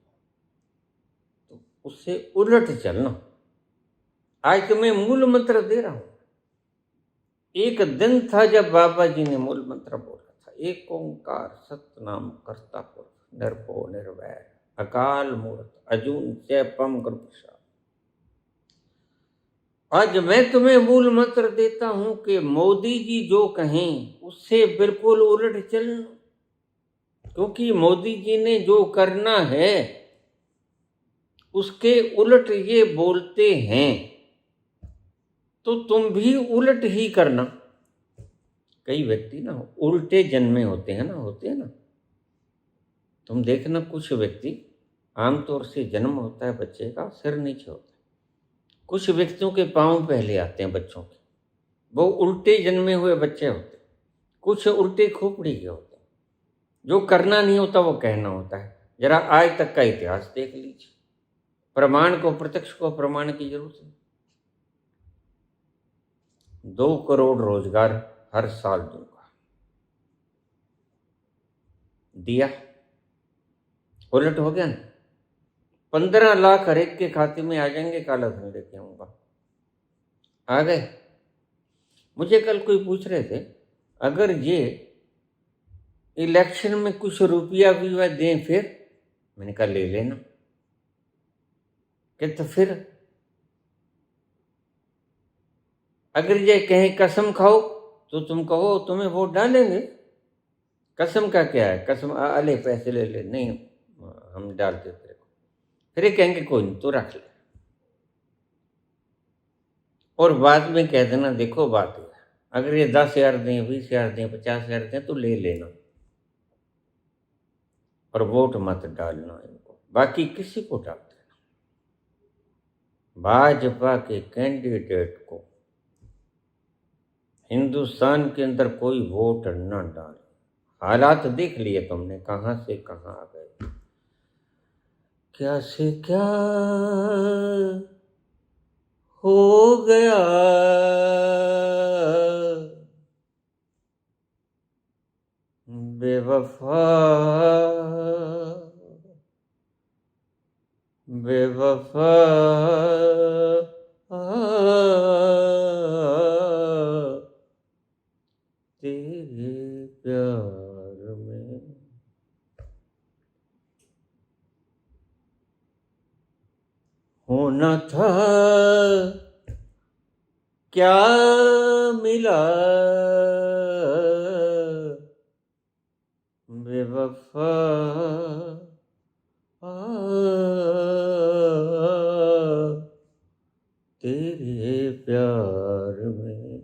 तो उससे उलट चलना। आज तो मैं मूल मंत्र दे रहा हूं। एक दिन था जब बाबा जी ने मूल मंत्र बोला था, एक ओंकार सतनाम करता पुरुष निर्भो निर्वैर अकाल मूर्त अजून चैपम गुरु प्रसाद। आज मैं तुम्हें मूल मंत्र देता हूं कि मोदी जी जो कहें उससे बिल्कुल उलट चलना, क्योंकि मोदी जी ने जो करना है उसके उलट ये बोलते हैं, तो तुम भी उलट ही करना। कई व्यक्ति ना उल्टे जन्मे होते हैं ना, तुम देखना कुछ व्यक्ति, आमतौर से जन्म होता है बच्चे का, सिर नीचे होता है। कुछ व्यक्तियों के पांव पहले आते हैं बच्चों के, वो उल्टे जन्मे हुए बच्चे होते हैं। कुछ उल्टे खोपड़ी के होते हैं, जो करना नहीं होता वो कहना होता है। जरा आज तक का इतिहास देख लीजिए, प्रमाण को, प्रत्यक्ष को प्रमाण की जरूरत है। 2 करोड़ रोजगार हर साल दूंगा, दिया, उलट हो गया ना। 15 लाख हर एक के खाते में आ जाएंगे, काला धन लेके आऊंगा, आ गए। मुझे कल कोई पूछ रहे थे, अगर ये इलेक्शन में कुछ रुपया भी वह दें फिर, मैंने कहा ले लेना, कि तो फिर अगर ये कहें कसम खाओ तो तुम कहो तुम्हें वोट डालेंगे। कसम का क्या है, कसम अले पैसे ले ले, नहीं हम डालते तेरे को, फिर ये कहेंगे कोई नहीं तो रख ले, और बाद में कह देना देखो बात है, अगर ये 10,000 दें, 20,000 दें, 50,000 दें तो ले लेना, और वोट मत डालना इनको, बाकी किसी को डाल देना। भाजपा के कैंडिडेट को हिंदुस्तान के अंदर कोई वोट न डाले। हालात देख लिए तुमने, कहां से कहां आ गए, क्या से क्या हो गया, बेवफा बेवफा तेरे प्यार में होना था क्या मिला, बेवफा तेरे प्यार में।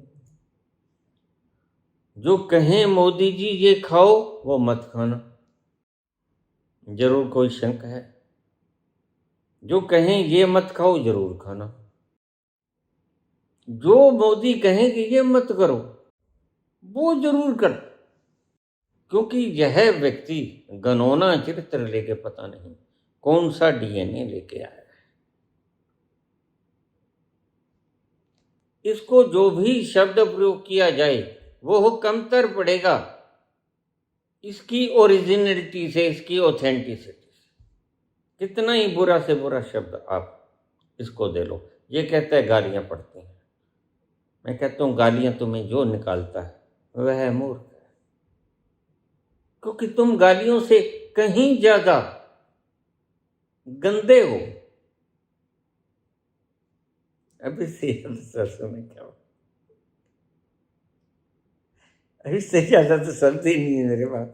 जो कहें मोदी जी ये खाओ वो मत खाना, जरूर कोई शंक है। जो कहें ये मत खाओ जरूर खाना, जो मोदी कहें कि ये मत करो वो जरूर कर, क्योंकि यह व्यक्ति घनौना चरित्र लेके पता नहीं कौन सा डीएनए लेके आया है। इसको जो भी शब्द प्रयोग किया जाए वो कमतर पड़ेगा इसकी ओरिजिनलिटी से, इसकी ऑथेंटिसिटी से। कितना ही बुरा से बुरा शब्द आप इसको दे लो, ये कहता है गालियां पड़ती हैं, मैं कहता हूं गालियां तुम्हें जो निकालता है वह मूर्ख है, क्योंकि तुम गालियों से कहीं ज्यादा गंदे हो। अभी से सरसों में क्या हो, अभी से ज्यादा तो शब्द ही नहीं है मेरे पास।